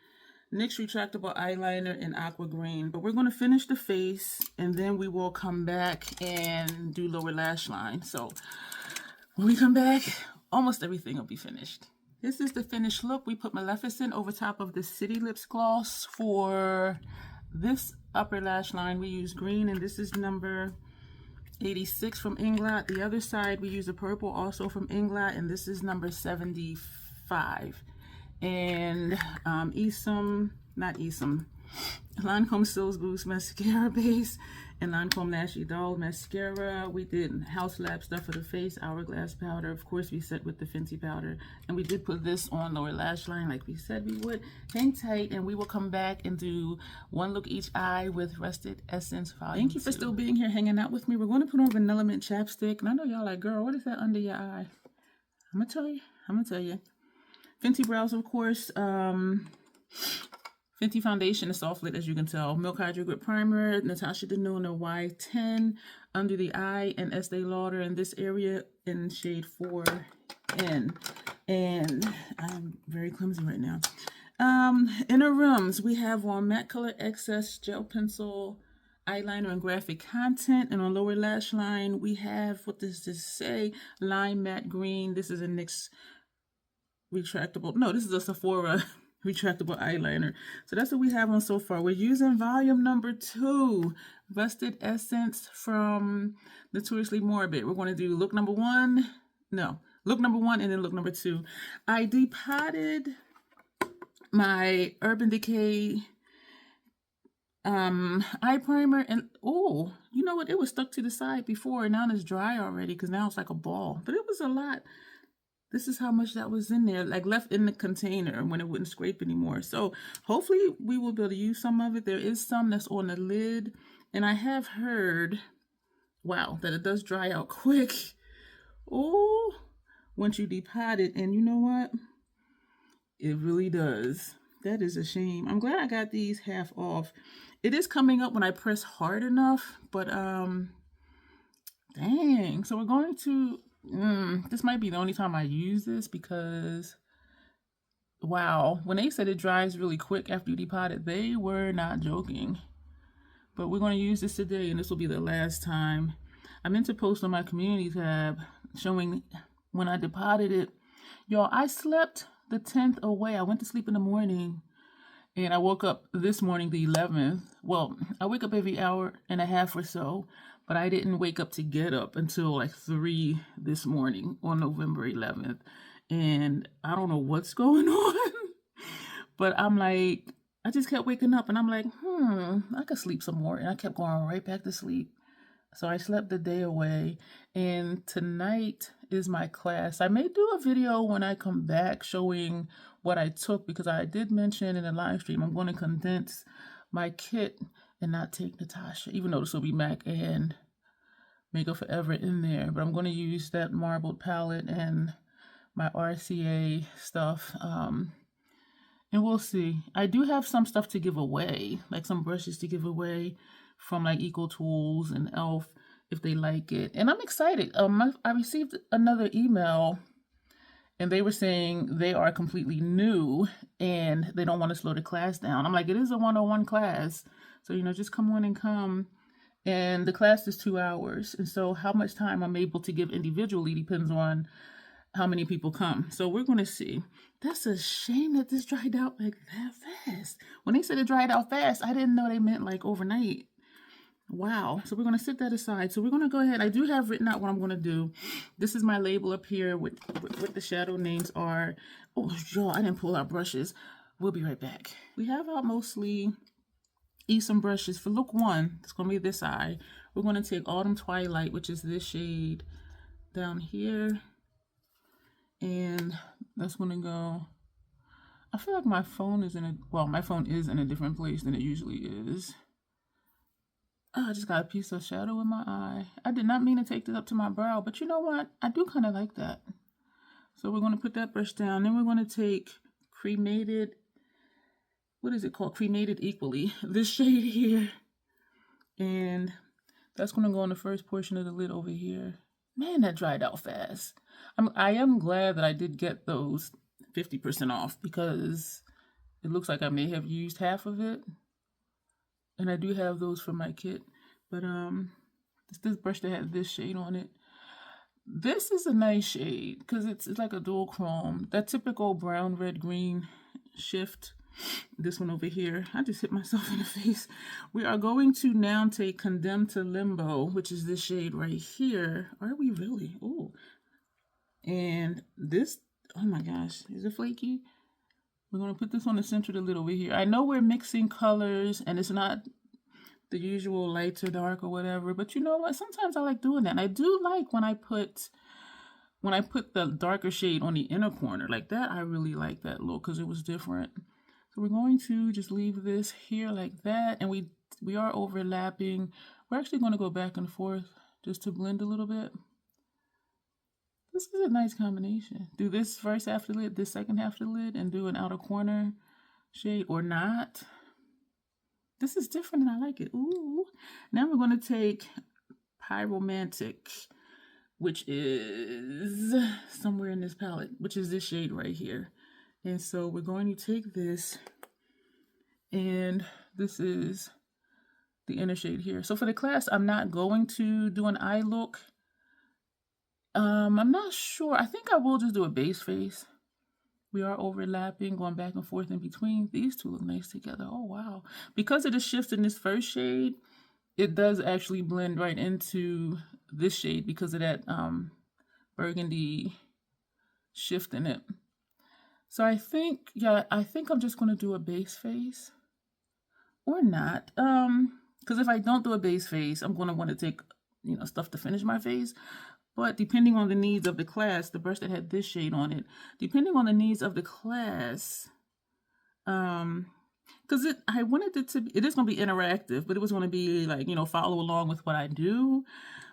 NYX retractable eyeliner in aqua green, but we're going to finish the face and then we will come back and do lower lash line. So when we come back, almost everything will be finished. This is the finished look. We put Maleficent over top of the City Lips gloss for this upper lash line. We use green, and this is number 86 from Inglot. The other side, we use a purple also from Inglot, and this is number 75. And Lancome Sills Boost Mascara Base and Lancome Lashy Doll Mascara. We did House Lab stuff for the face, Hourglass powder. Of course, we set with the Fenty powder. And we did put this on lower lash line like we said we would. Hang tight, and we will come back and do one look each eye with Rusted Essence Volume 2. Thank you for still being here, hanging out with me. We're going to put on Vanilla Mint chapstick. And I know y'all like, girl, what is that under your eye? I'm going to tell you. Fenty brows, of course. Fenty foundation is soft lit, as you can tell. Milk Hydro Grip primer, Natasha Denona Y10 under the eye, and Estee Lauder in this area in shade 4N. And I'm very clumsy right now. Inner rims, we have on Matte Color Excess Gel Pencil, eyeliner, and graphic content. And on lower lash line, we have, what does this say? Lime Matte Green. This is a NYX retractable. No, this is a Sephora retractable eyeliner. So that's what we have on so far. We're using volume number 2, Rusted Essence from Notoriously Morbid. We're going to do look number 1. No, look number 1 and then look number 2. I depotted my Urban Decay eye primer, and oh, you know what? It was stuck to the side before, and now it's dry already because now it's like a ball. But it was a lot. This is how much that was in there, like left in the container when it wouldn't scrape anymore. So hopefully we will be able to use some of it. There is some that's on the lid, and I have heard, wow, that it does dry out quick. Oh, once you depot it, and you know what? It really does. That is a shame. I'm glad I got these half off. It is coming up when I press hard enough, but dang. So we're going to, this might be the only time I use this because, wow, when they said it dries really quick after you depot it, they were not joking. But we're going to use this today, and this will be the last time. I meant to post on my community tab showing when I depotted it. Y'all, I slept the 10th away. I went to sleep in the morning, and I woke up this morning, the 11th. Well, I wake up every hour and a half or so, but I didn't wake up to get up until like 3 this morning on November 11th. And I don't know what's going on, but I'm like, I just kept waking up and I'm like, I could sleep some more. And I kept going right back to sleep. So I slept the day away, and tonight is my class. I may do a video when I come back showing what I took, because I did mention in the live stream I'm going to condense my kit and not take Natasha, even though this will be MAC and Makeup Forever in there. But I'm going to use that marbled palette and my RCA stuff, and we'll see. I do have some stuff to give away, like some brushes to give away from like Eco Tools and e.l.f. if they like it. And I'm excited. I received another email, and they were saying they are completely new and they don't want to slow the class down. I'm like, it is a 101 class. So, you know, just come on and come. And the class is 2 hours. And so how much time I'm able to give individually depends on how many people come. So we're going to see. That's a shame that this dried out like that fast. When they said it dried out fast, I didn't know they meant like overnight. Wow. So we're going to set that aside. So we're going to go ahead. I do have written out what I'm going to do. This is my label up here with what the shadow names are. Oh, y'all, I didn't pull out brushes. We'll be right back. We have out mostly some brushes. For look 1, it's going to be this eye. We're going to take Autumn Twilight, which is this shade down here. And that's going to go. I feel like my phone is my phone is in a different place than it usually is. Oh, I just got a piece of shadow in my eye. I did not mean to take this up to my brow, but you know what? I do kind of like that. So we're going to put that brush down. Then we're going to take Cremated, what is it called? Cremated Equally. This shade here. And that's going to go on the first portion of the lid over here. Man, that dried out fast. I am glad that I did get those 50% off, because it looks like I may have used half of it. And I do have those for my kit. But it's this brush that has this shade on it. This is a nice shade because it's like a dual chrome. That typical brown, red, green shift. this one over here. I just hit myself in the face. We are going to now take Condemned to Limbo, which is this shade right here. Are we really? Oh. And this, oh my gosh, is it flaky? We're going to put this on the center of the lid over here. I know we're mixing colors and it's not the usual light to dark or whatever, but you know what? Sometimes I like doing that. And I do like when I put the darker shade on the inner corner like that. I really like that look because it was different. So we're going to just leave this here like that. And we are overlapping. We're actually going to go back and forth just to blend a little bit. This is a nice combination. Do this first half of the lid, this second half of the lid, and do an outer corner shade or not. This is different and I like it. Ooh. Now we're going to take Pyromantic, which is somewhere in this palette, which is this shade right here. And so we're going to take this, and this is the inner shade here. So for the class, I'm not going to do an eye look. I'm not sure. I think I will just do a base face. We are overlapping, going back and forth in between. These two look nice together. Oh, wow. Because of the shift in this first shade, it does actually blend right into this shade because of that burgundy shift in it. So I think, yeah, I think I'm just going to do a base face or not. Because if I don't do a base face, I'm going to want to take, you know, stuff to finish my face. But depending on the needs of the class, the brush that had this shade on it, depending on the needs of the class, because I wanted it to be, it is going to be interactive, but it was going to be like, you know, follow along with what I do.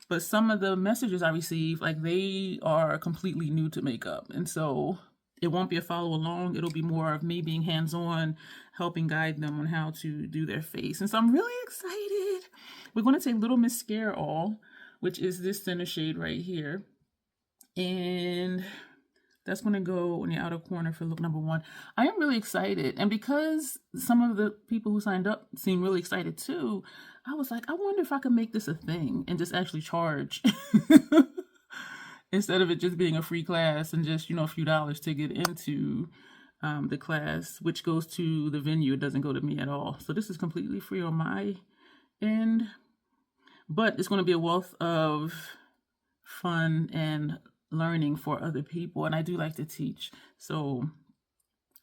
But some of the messages I receive, like they are completely new to makeup. And so it won't be a follow along. It'll be more of me being hands-on, helping guide them on how to do their face. And so I'm really excited. We're going to take Little Miss Scare All, which is this center shade right here. And that's going to go in the outer corner for look number 1. I am really excited. And because some of the people who signed up seem really excited too, I was like, I wonder if I could make this a thing and just actually charge instead of it just being a free class and just, you know, a few dollars to get into the class, which goes to the venue. It doesn't go to me at all. So this is completely free on my end. But it's going to be a wealth of fun and learning for other people. And I do like to teach. So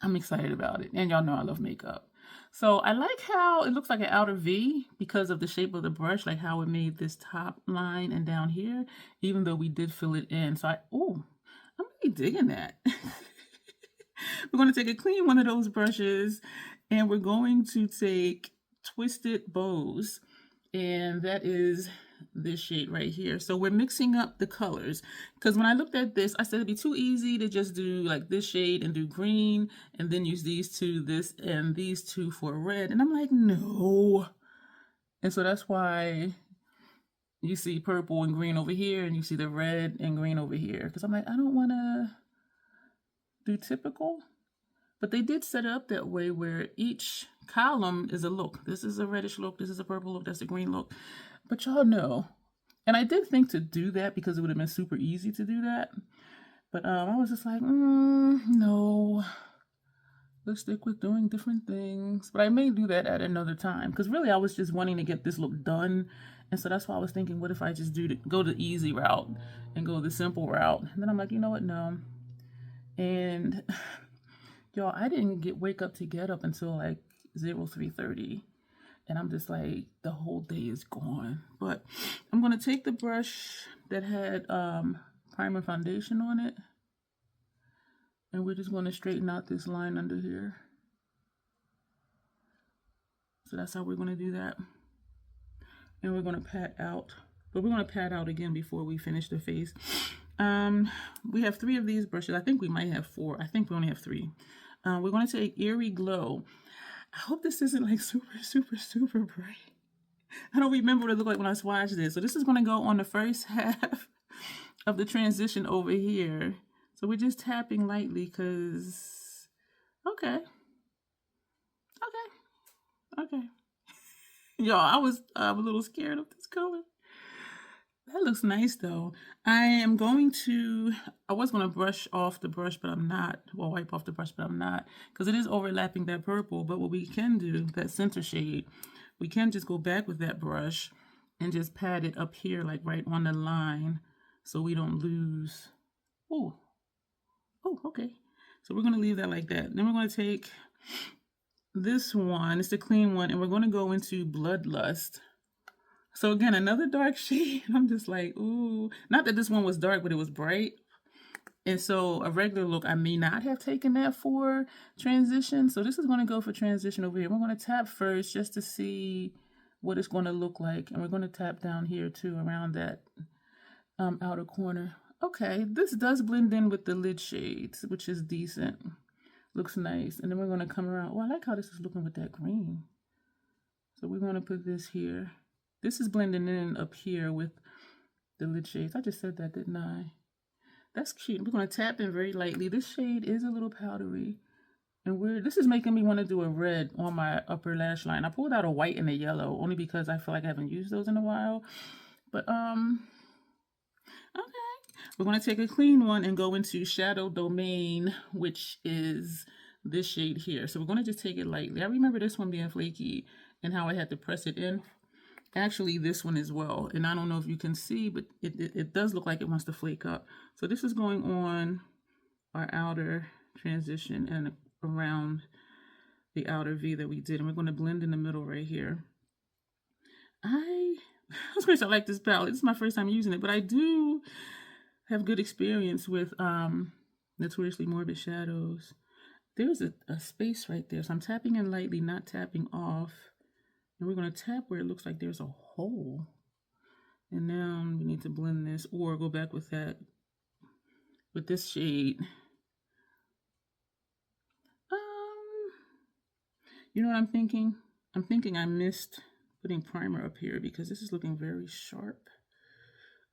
I'm excited about it. And y'all know I love makeup. So I like how it looks like an outer V because of the shape of the brush, like how it made this top line and down here, even though we did fill it in. So I'm really digging that. We're going to take a clean one of those brushes and we're going to take Twisted Bows. And that is this shade right here. So we're mixing up the colors because when I looked at this, I said it'd be too easy to just do like this shade and do green and then use these two, this and these two for red. And I'm like, no. And so that's why you see purple and green over here and you see the red and green over here. Because I'm like, I don't want to do typical. But they did set it up that way where each column is a look. This is a reddish look. This is a purple look. That's a green look. But y'all know. And I did think to do that because it would have been super easy to do that. But I was just like, no. Let's stick with doing different things. But I may do that at another time. Because really I was just wanting to get this look done. And so that's why I was thinking, what if I just go the easy route and go the simple route? And then I'm like, you know what? No. And y'all, I didn't wake up to get up until like 03:30. And I'm just like, the whole day is gone. But I'm going to take the brush that had primer foundation on it. And we're just going to straighten out this line under here. So that's how we're going to do that. And we're going to pat out. But we're going to pat out again before we finish the face. We have 3 of these brushes. I think we might have 4. I think we only have 3. We're going to take Eerie Glow. I hope this isn't like super bright. I don't remember what it looked like when I swatched this. So this is going to go on the first half of the transition over here. So we're just tapping lightly because, okay. Y'all, I was a little scared of this color. That looks nice though. I was going to brush off the brush, but I'm not. Well, wipe off the brush, but I'm not. Because it is overlapping that purple. But what we can do, that center shade, we can just go back with that brush and just pat it up here, like right on the line, so we don't lose. Oh, okay. So we're going to leave that like that. Then we're going to take this one, it's the clean one, and we're going to go into Bloodlust. So again, another dark shade. I'm just like, ooh. Not that this one was dark, but it was bright. And so a regular look, I may not have taken that for transition. So this is going to go for transition over here. We're going to tap first just to see what it's going to look like. And we're going to tap down here too, around that outer corner. Okay, this does blend in with the lid shades, which is decent. Looks nice. And then we're going to come around. Oh, I like how this is looking with that green. So we're going to put this here. This is blending in up here with the lid shades. I just said that, didn't I? That's cute. We're going to tap in very lightly. This shade is a little powdery and weird. This is making me want to do a red on my upper lash line. I pulled out a white and a yellow only because I feel like I haven't used those in a while. But, okay. We're going to take a clean one and go into Shadow Domain, which is this shade here. So we're going to just take it lightly. I remember this one being flaky and how I had to press it in. Actually, this one as well. And I don't know if you can see, but it does look like it wants to flake up. So this is going on our outer transition and around the outer V that we did. And we're going to blend in the middle right here. I was going to say I like this palette. This is my first time using it, but I do have good experience with Notoriously Morbid shadows. There's a space right there. So I'm tapping in lightly, not tapping off. And we're going to tap where it looks like there's a hole. And now we need to blend this or go back with that, with this shade. You know what I'm thinking? I'm thinking I missed putting primer up here because this is looking very sharp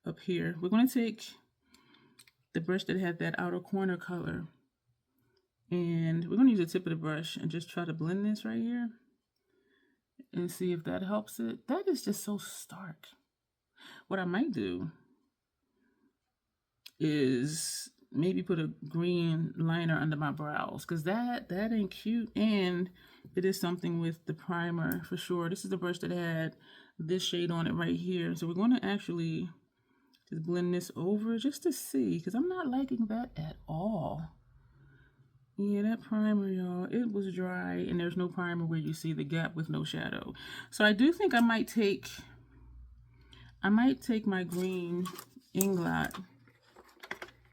up here. We're going to take the brush that had that outer corner color. And we're going to use the tip of the brush and just try to blend this right here. And see if that helps it. That is just so stark. What I might do is maybe put a green liner under my brows because that ain't cute. And it is something with the primer for sure. This is the brush that had this shade on it right here. So we're going to actually just blend this over just to see because I'm not liking that at all. Yeah, that primer, y'all, it was dry, and there's no primer where you see the gap with no shadow. So I do think I might take my green Inglot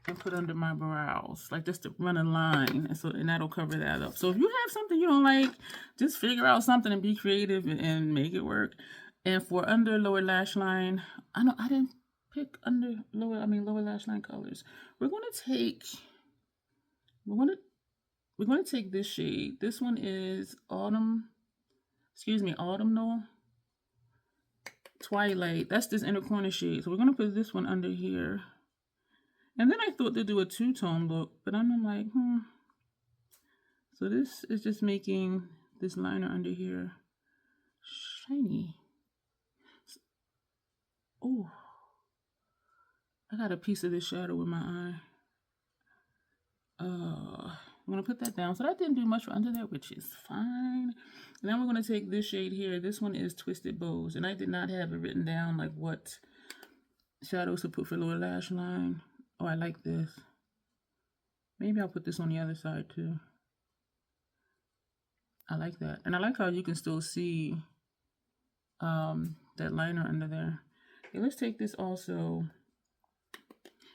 and put under my brows, like just to run a line, and that'll cover that up. So if you have something you don't like, just figure out something and be creative and make it work. And for under lower lash line, I didn't pick lower lash line colors. We're going to take this shade. This one is Autumnal Twilight. That's this inner corner shade. So we're going to put this one under here. And then I thought to do a two-tone look, but I'm like, So this is just making this liner under here shiny. Oh, I got a piece of this shadow in my eye. I'm going to put that down. So that didn't do much for under there, which is fine. And then we're going to take this shade here. This one is Twisted Bows. And I did not have it written down like what shadows to put for lower lash line. Oh, I like this. Maybe I'll put this on the other side too. I like that. And I like how you can still see that liner under there. Okay, let's take this also.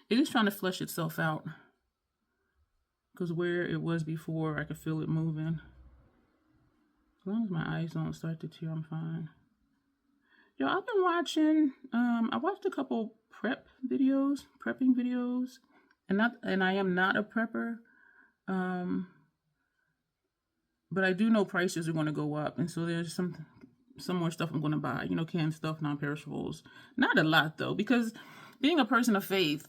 It is trying to flush itself out. Because where it was before, I could feel it moving. As long as my eyes don't start to tear, I'm fine. Yo, I've been watching, I watched a couple prepping videos. And I am not a prepper. But I do know prices are going to go up. And so there's some more stuff I'm going to buy. You know, canned stuff, non-perishables. Not a lot, though. Because being a person of faith,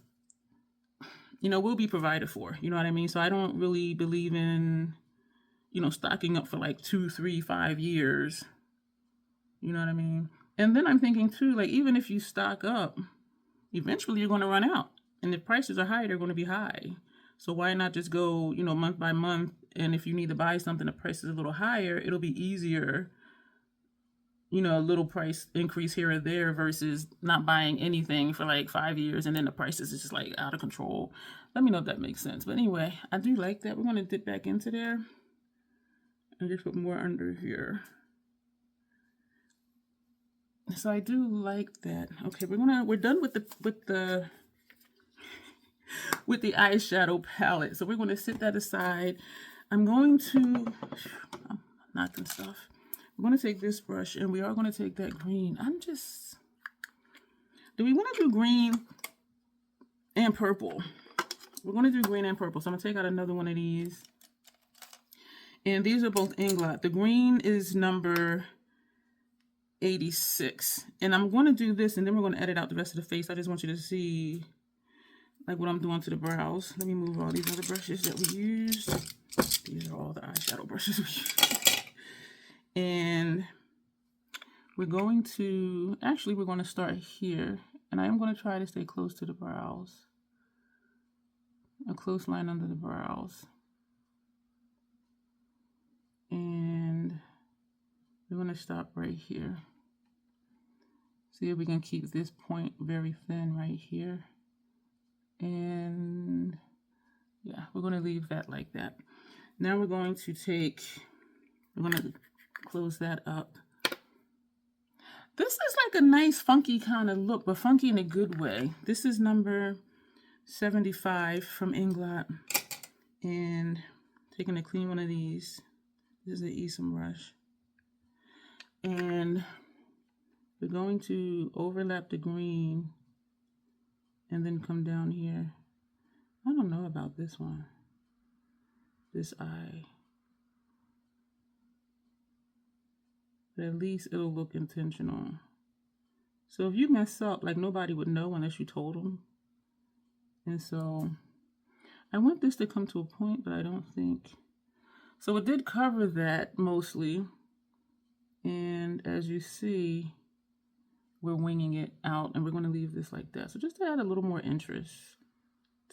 you know, will be provided for. You know what I mean? So I don't really believe in, you know, stocking up for like 2, 3, 5 years. You know what I mean? And then I'm thinking too, like, even if you stock up, eventually you're going to run out. And if prices are high, they're going to be high. So why not just go, you know, month by month? And if you need to buy something, the price is a little higher, it'll be easier, you know, a little price increase here or there versus not buying anything for like 5 years and then the prices is just like out of control. Let me know if that makes sense. But anyway, I do like that. We're going to dip back into there and just put more under here. So I do like that. Okay, we're done with the eyeshadow palette. So we're going to set that aside. I'm knocking stuff. We're going to take this brush and we are going to take that green. Do we want to do green and purple? We're going to do green and purple. So I'm going to take out another one of these. And these are both Inglot. The green is number 86. And I'm going to do this and then we're going to edit out the rest of the face. I just want you to see like what I'm doing to the brows. Let me move all these other brushes that we used. These are all the eyeshadow brushes we used. And we're going to start here. And I am going to try to stay close to the brows. A close line under the brows. And we're going to stop right here. See if we can keep this point very thin right here. And yeah, we're going to leave that like that. Now we're going to close that up. This is like a nice funky kind of look, but funky in a good way. This is number 75 from Inglot. And taking a clean one of these. This is an Esom brush. And we're going to overlap the green and then come down here. I don't know about this one. This eye. But at least it'll look intentional. So if you mess up, like nobody would know unless you told them. And so I want this to come to a point, but I don't think. So it did cover that mostly. And as you see, we're winging it out and we're going to leave this like that. So just to add a little more interest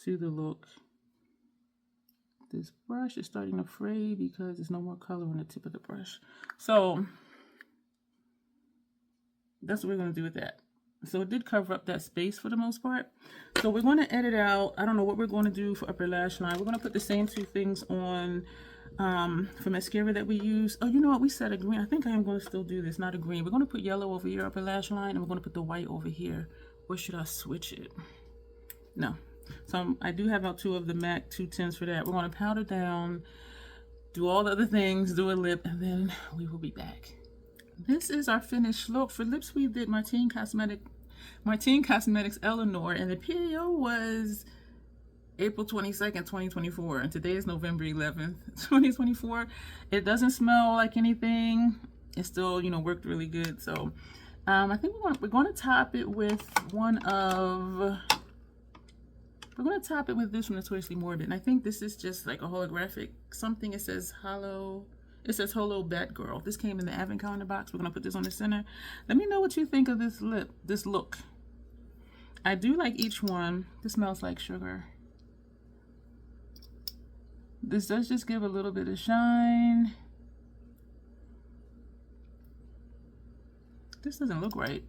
to the look. This brush is starting to fray because there's no more color on the tip of the brush. So that's what we're going to do with that. So it did cover up that space for the most part. So we're going to edit out, I don't know what we're going to do for upper lash line. We're going to put the same two things on for mascara that we use. Oh, you know what? We set a green. I think I am going to still do this, not a green. We're going to put yellow over here, upper lash line, and we're going to put the white over here. Or should I switch it? No. So I do have out two of the MAC 210s for that. We're going to powder down, do all the other things, do a lip, and then we will be back. This is our finished look. For lips, we did Martine Cosmetics Eleanor, and the PAO was April 22nd, 2024, and today is November 11th, 2024. It doesn't smell like anything. It still, you know, worked really good. So I think we're going to top it with we're going to top it with this from Notoriously Morbid. And I think this is just like a holographic something. It says Holo Batgirl. This came in the advent calendar box. We're going to put this on the center. Let me know what you think of this look. I do like each one. This smells like sugar. This does just give a little bit of shine. This doesn't look right.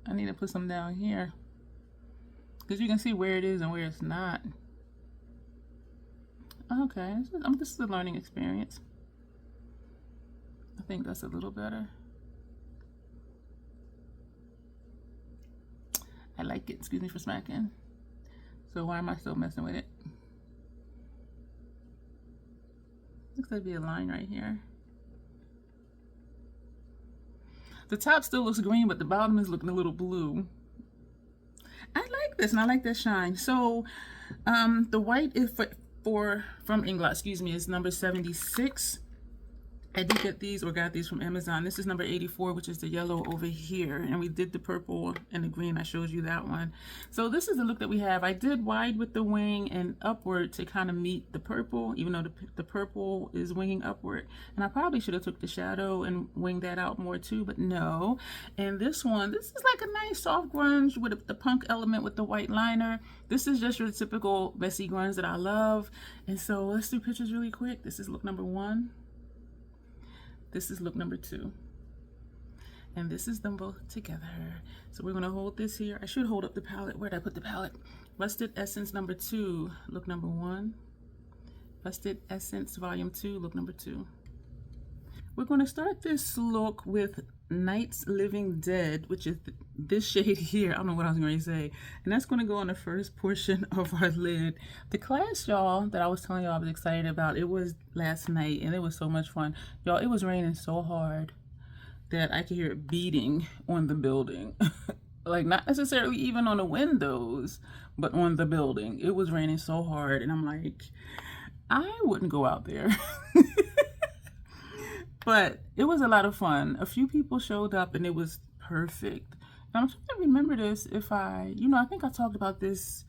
I need to put some down here, because you can see where it is and where it's not. Okay, this is a learning experience. I think that's a little better. I like it. Excuse me for smacking. So why am I still messing with it? Looks like there'd be a line right here. The top still looks green, but the bottom is looking a little blue. I like this, and I like that shine. So the white is from Inglot, excuse me, is number 76. I did get these, or got these from Amazon. This is number 84, which is the yellow over here. And we did the purple and the green. I showed you that one. So this is the look that we have. I did wide with the wing and upward to kind of meet the purple, even though the purple is winging upward. And I probably should have took the shadow and winged that out more too, but no. And this one, this is like a nice soft grunge with the punk element with the white liner. This is just your typical messy grunge that I love. And so let's do pictures really quick. This is look number 1. This is look number 2. And this is them both together. So we're gonna hold this here. I should hold up the palette. Where did I put the palette? Rusted Essence number 2, look number 1. Rusted Essence volume 2, look number 2. We're gonna start this look with Nights Living Dead, which is this shade here. I don't know what I was going to say. And that's going to go on the first portion of our lid. The class, y'all, that I was telling y'all I was excited about, it was last night, and it was so much fun. Y'all, it was raining so hard that I could hear it beating on the building. Like, not necessarily even on the windows, but on the building. It was raining so hard, and I'm like, I wouldn't go out there. But it was a lot of fun. A few people showed up and it was perfect. And I'm trying to remember this if I think I talked about this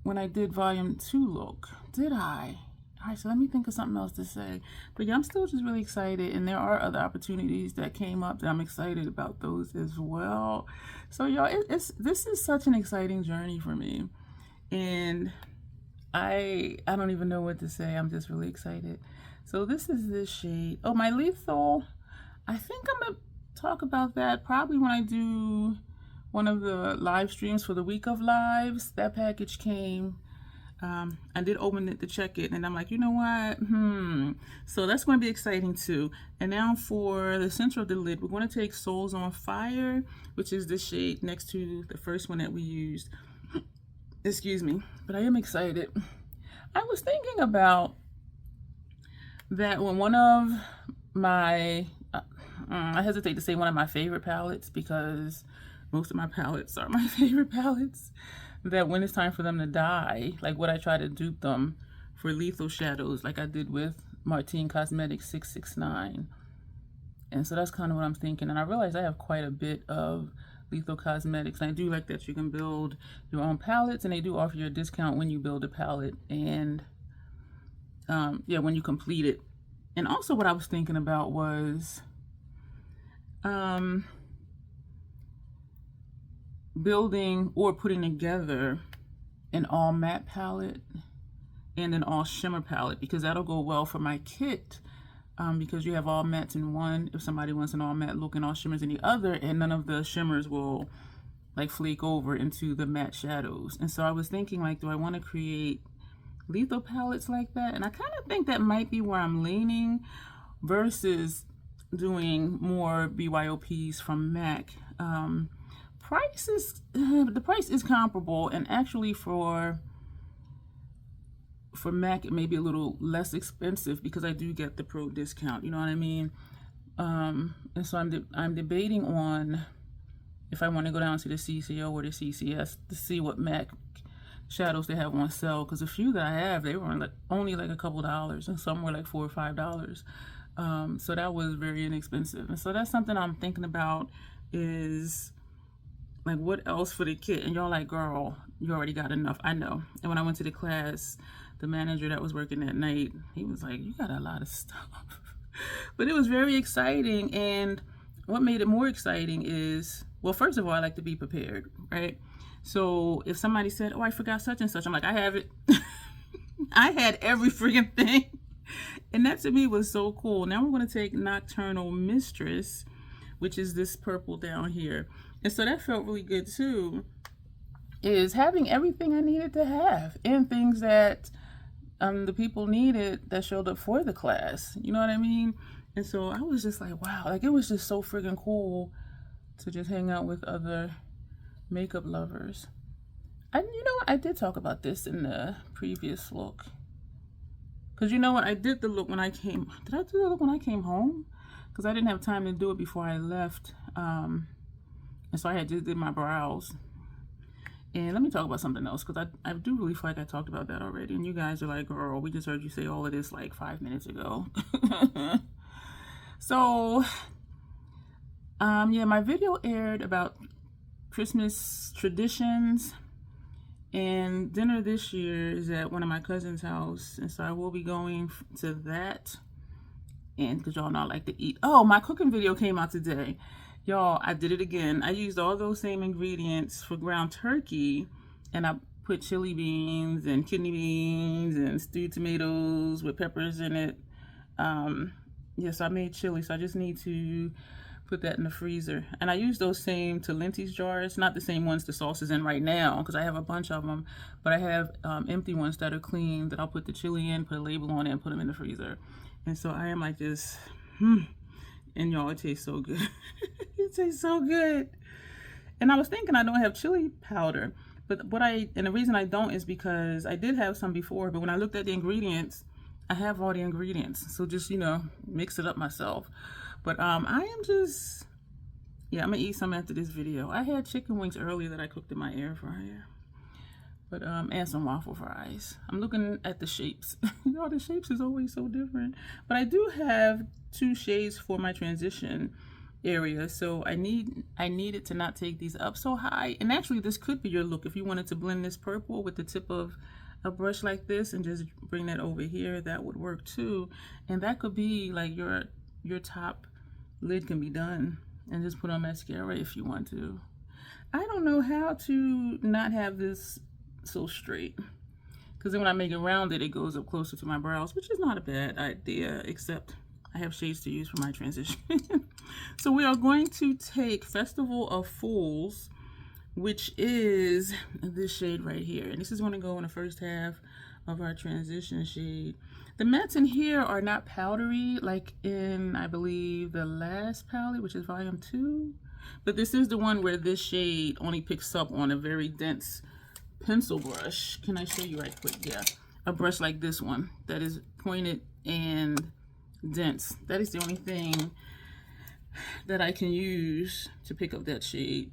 when I did volume 2 look. Did I? All right, so let me think of something else to say. But yeah, I'm still just really excited. And there are other opportunities that came up that I'm excited about those as well. So y'all, this is such an exciting journey for me. And I don't even know what to say. I'm just really excited. So this is this shade. Oh, my lethal. I think I'm going to talk about that probably when I do one of the live streams for the week of lives. That package came. I did open it to check it, and I'm like, you know what? So that's going to be exciting too. And now for the center of the lid, we're going to take Souls on Fire, which is this shade next to the first one that we used. Excuse me, but I am excited. I was thinking about that when one of my, I hesitate to say one of my favorite palettes because most of my palettes are my favorite palettes, that when it's time for them to die, like what I try to dupe them for lethal shadows, like I did with Martine Cosmetics 669. And so that's kind of what I'm thinking. And I realize I have quite a bit of lethal cosmetics. And I do like that you can build your own palettes, and they do offer you a discount when you build a palette. And yeah, when you complete it. And also what I was thinking about was building or putting together an all matte palette and an all shimmer palette, because that'll go well for my kit, because you have all mattes in one if somebody wants an all matte look and all shimmers in the other, and none of the shimmers will like flake over into the matte shadows. And so I was thinking, like, do I want to create lethal palettes like that? And I kind of think that might be where I'm leaning versus doing more BYOPs from MAC. The price is comparable, and actually for MAC it may be a little less expensive because I do get the pro discount, you know what I mean? And so I'm debating on if I want to go down to the CCO or the CCS to see what MAC shadows they have on sale, because a few that I have, they were like only like a couple dollars, and some were like $4 or $5. So that was very inexpensive. And so that's something I'm thinking about, is like, what else for the kit? And y'all like, girl, you already got enough. I know. And when I went to the class, the manager that was working that night, he was like, you got a lot of stuff. But it was very exciting. And what made it more exciting is, well, first of all, I like to be prepared, right? So if somebody said, oh, I forgot such and such, I'm like, I have it. I had every freaking thing. And that to me was so cool. Now we're going to take Nocturnal Mistress, which is this purple down here. And so that felt really good too, is having everything I needed to have, and things that the people needed that showed up for the class. You know what I mean? And so I was just like, wow, like it was just so freaking cool to just hang out with other makeup lovers. And you know what? I did talk about this in the previous look. Because you know what? I did the look when I came. Did I do the look when I came home? Because I didn't have time to do it before I left. And so I had just did my brows. And let me talk about something else, because I do really feel like I talked about that already. And you guys are like, girl, we just heard you say all of this like 5 minutes ago. So, yeah, my video aired about Christmas traditions, and dinner this year is at one of my cousin's house, and so I will be going to that. And because y'all know I like to eat. Oh, my cooking video came out today. Y'all, I did it again. I used all those same ingredients for ground turkey, and I put chili beans and kidney beans and stewed tomatoes with peppers in it. Yes, I made chili, so I just need to put that in the freezer. And I use those same Talenti's jars, not the same ones the sauce is in right now, because I have a bunch of them, but I have empty ones that are clean that I'll put the chili in, put a label on it, and put them in the freezer. And so I am like this, and y'all, it tastes so good. It tastes so good. And I was thinking I don't have chili powder, but the reason I don't is because I did have some before, but when I looked at the ingredients, I have all the ingredients. So just, you know, mix it up myself. But I am just, yeah, I'm gonna eat some after this video. I had chicken wings earlier that I cooked in my air fryer. But and some waffle fries. I'm looking at the shapes. You know, the shapes is always so different. But I do have 2 shades for my transition area, so I needed to not take these up so high. And actually, this could be your look if you wanted to blend this purple with the tip of a brush like this and just bring that over here. That would work too, and that could be like your top lid can be done, and just put on mascara if you want to. I don't know how to not have this so straight, because then when I make it rounded, it goes up closer to my brows, which is not a bad idea, except I have shades to use for my transition. So we are going to take Festival of Fools, which is this shade right here, and this is going to go in the first half of our transition shade. The mattes in here are not powdery like in, I believe, the last palette, which is volume 2, but this is the one where this shade only picks up on a very dense pencil brush. Can I show you right quick? Yeah, a brush like this one that is pointed and dense. That is the only thing that I can use to pick up that shade,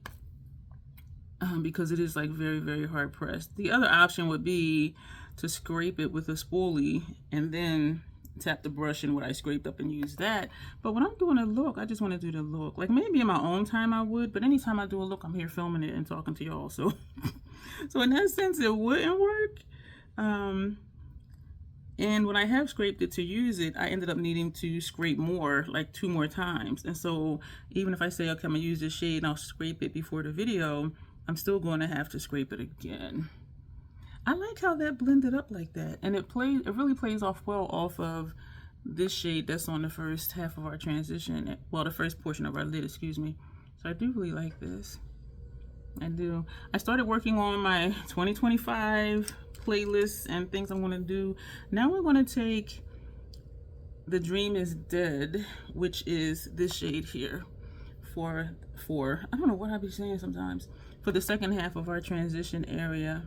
because it is like very, very hard pressed. The other option would be to scrape it with a spoolie and then tap the brush in what I scraped up and use that. But when I'm doing a look, I just want to do the look. Like maybe in my own time I would, but anytime I do a look, I'm here filming it and talking to y'all. So so in that sense, it wouldn't work. And when I have scraped it to use it, I ended up needing to scrape more, like 2 more times. And so even if I say, okay, I'm gonna use this shade and I'll scrape it before the video, I'm still going to have to scrape it again. I like how that blended up like that. And it really plays off well off of this shade that's on the first half of our transition. Well, the first portion of our lid, excuse me. So I do really like this. I do. I started working on my 2025 playlists and things I'm going to do. Now we're going to take The Dream is Dead, which is this shade here, for I don't know what I'll be saying sometimes, for the second half of our transition area.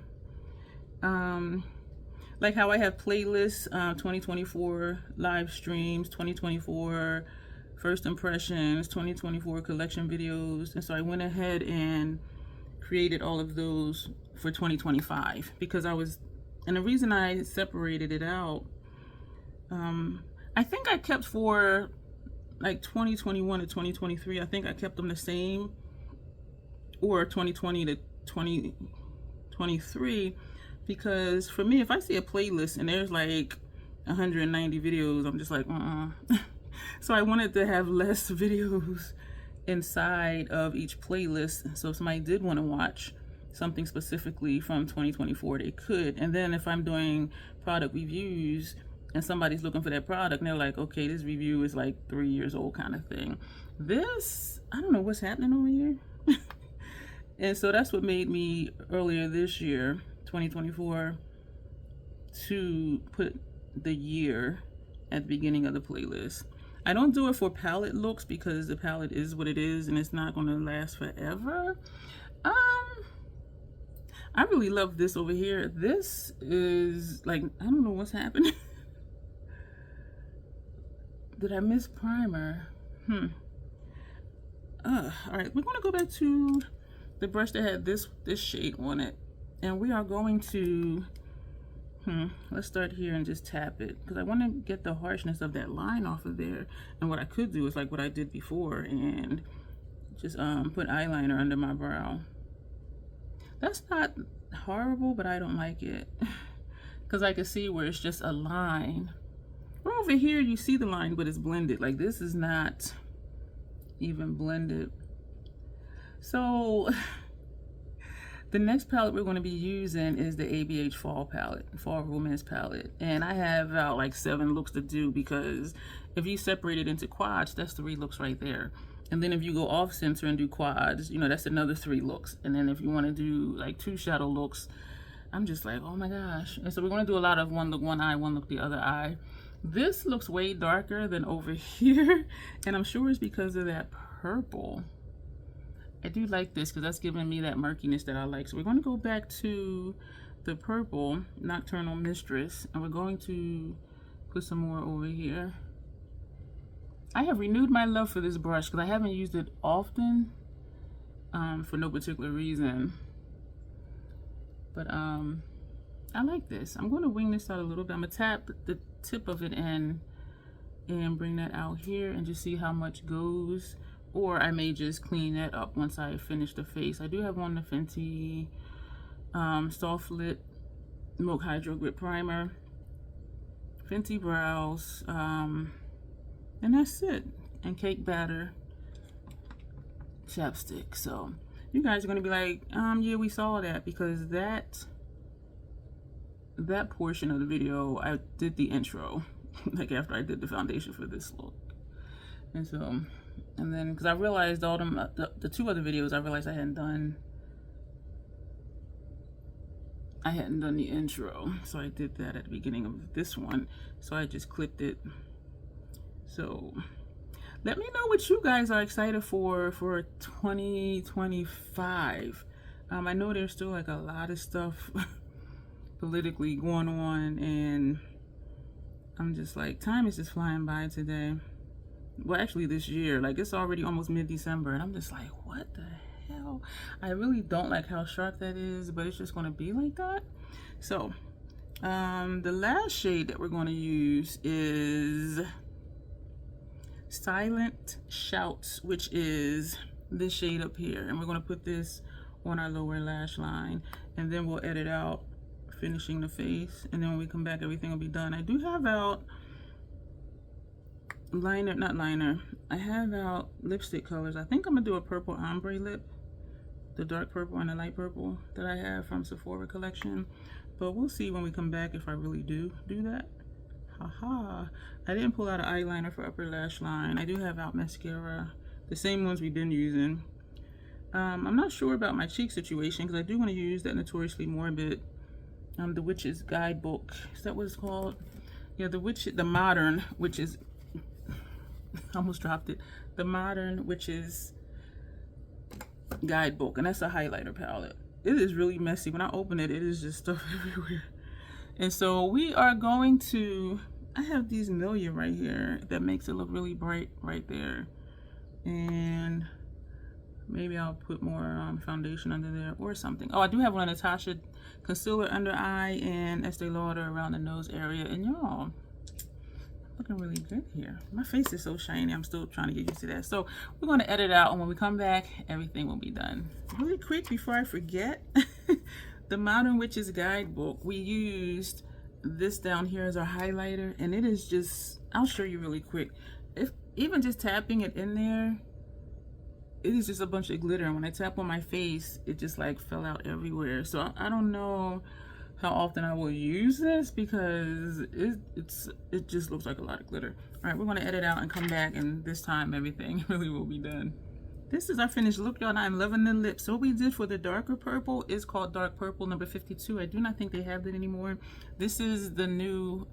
Like how I have playlists, 2024 live streams, 2024 first impressions, 2024 collection videos, and so I went ahead and created all of those for 2025 because and the reason I separated it out, I think I kept for like 2021 to 2023, I think I kept them the same, or 2020 to 2023, because for me, if I see a playlist and there's like 190 videos, I'm just like, So I wanted to have less videos inside of each playlist, so if somebody did want to watch something specifically from 2024, they could. And then if I'm doing product reviews and somebody's looking for that product and they're like, okay, this review is like 3 years old kind of thing. This, I don't know what's happening over here. And so that's what made me earlier this year, 2024, to put the year at the beginning of the playlist. I don't do it for palette looks because the palette is what it is and it's not going to last forever. I really love this over here. This is like, I don't know what's happening. Did I miss primer? All right, we're going to go back to the brush that had this shade on it, and we are going to Let's start here and just tap it, because I want to get the harshness of that line off of there. And what I could do is like what I did before and just put eyeliner under my brow. That's not horrible, but I don't like it because I can see where it's just a line. Or over here you see the line, but it's blended. Like this is not even blended. So the next palette we're going to be using is the ABH Fall palette, Fall Romance palette. And I have like 7 looks to do, because if you separate it into quads, that's 3 looks right there. And then if you go off center and do quads, you know, that's another 3 looks. And then if you want to do like 2 shadow looks, I'm just like, oh my gosh. And so we're going to do a lot of one look, one eye, one look, the other eye. This looks way darker than over here. And I'm sure it's because of that purple. I do like this because that's giving me that murkiness that I like. So we're going to go back to the purple Nocturnal Mistress, and we're going to put some more over here. I have renewed my love for this brush because I haven't used it often for no particular reason. But I like this. I'm going to wing this out a little bit. I'm going to tap the tip of it in and bring that out here and just see how much goes. Or I may just clean that up once I finish the face. I do have on the Fenty Soft Lit Milk Hydro Grip Primer, Fenty Brows, and that's it. And Cake Batter chapstick. So you guys are going to be like, yeah, we saw that, because that portion of the video, I did the intro, like after I did the foundation for this look. And so, and then, because I realized all them, the 2 other videos, I realized I hadn't done the intro. So I did that at the beginning of this one. So I just clipped it. So let me know what you guys are excited for 2025. I know there's still like a lot of stuff politically going on, and I'm just like, time is just flying by today. Well, actually this year, like it's already almost mid-December, and I'm just like, what the hell? I really don't like how sharp that is, but it's just going to be like that. So the last shade that we're going to use is Silent Shouts, which is this shade up here, and we're going to put this on our lower lash line, and then we'll edit out finishing the face, and then when we come back, everything will be done. I do have out I have out lipstick colors. I think I'm gonna do a purple ombre lip, the dark purple and the light purple that I have from Sephora collection, but we'll see when we come back if I really do that. Haha, I didn't pull out an eyeliner for upper lash line. I do have out mascara, the same ones we've been using. I'm not sure about my cheek situation, because I do want to use that Notoriously Morbid, the Witch's Guidebook. Is that what it's called? Yeah, the Modern Witch's, almost dropped it. The Modern Witch's Guidebook, and that's a highlighter palette. It is really messy. When I open it, it is just stuff everywhere. And so we are going to, I have these Milia right here that makes it look really bright right there. And maybe I'll put more foundation under there or something. Oh, I do have one Natasha concealer under eye and Estee Lauder around the nose area. And y'all, looking really good here. My face is so shiny. I'm still trying to get used to that. So we're going to edit out, and when we come back, everything will be done. Really quick before I forget, the Modern Witch's Guidebook, we used this down here as our highlighter, and it is just, I'll show you really quick. If even just tapping it in there, it is just a bunch of glitter, and when I tap on my face, it just like fell out everywhere. So I don't know how often I will use this, because it just looks like a lot of glitter. All right, we're going to edit out and come back, and this time everything really will be done. This is our finished look, y'all, and I'm loving the lips. So what we did for the darker purple is called Dark Purple number 52. I do not think they have that anymore. This is the newly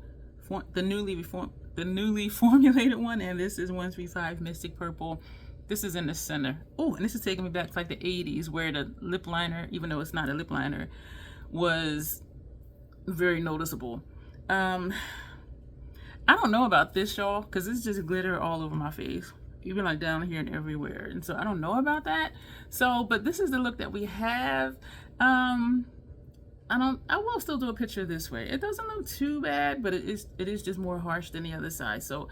formulated one, and this is 135 Mystic Purple. This is in the center. Oh, and this is taking me back to like the 80s, where the lip liner, even though it's not a lip liner, was very noticeable. I don't know about this, y'all, because it's just glitter all over my face, even like down here and everywhere, and so I don't know about that. So but this is the look that we have. I'm I will still do a picture this way. It doesn't look too bad, but it is just more harsh than the other side. So,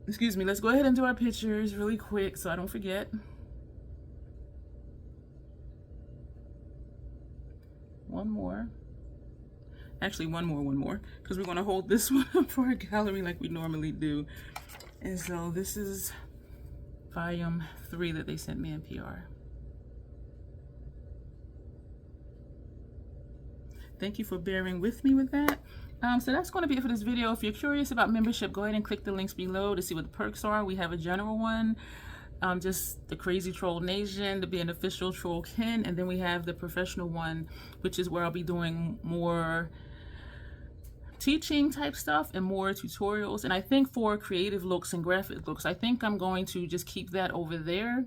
excuse me, let's go ahead and do our pictures really quick so I don't forget. One more. Actually, one more, because we're going to hold this one up for a gallery like we normally do. And so this is volume 3 that they sent me in PR. Thank you for bearing with me with that. So that's going to be it for this video. If you're curious about membership, go ahead and click the links below to see what the perks are. We have a general one, just the Crazy Troll Nation to be an official trollkin, and then we have the professional one, which is where I'll be doing more teaching type stuff and more tutorials. And I think for creative looks and graphic looks, I think I'm going to just keep that over there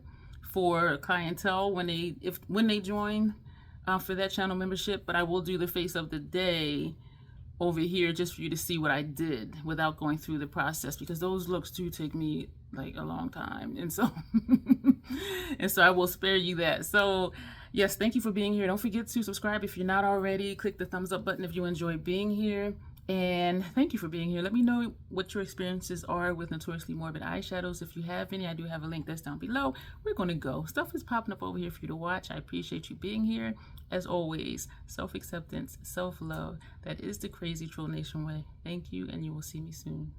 for clientele when they join for that channel membership. But I will do the face of the day over here just for you to see what I did without going through the process, because those looks do take me like a long time, and so I will spare you that. So yes, thank you for being here. Don't forget to subscribe if you're not already. Click the thumbs up button if you enjoy being here, and thank you for being here. Let me know what your experiences are with Notoriously Morbid eyeshadows. If you have any, I do have a link that's down below. We're going to go. Stuff is popping up over here for you to watch. I appreciate you being here. As always, self-acceptance, self-love. That is the Crazy Troll Nation way. Thank you, and you will see me soon.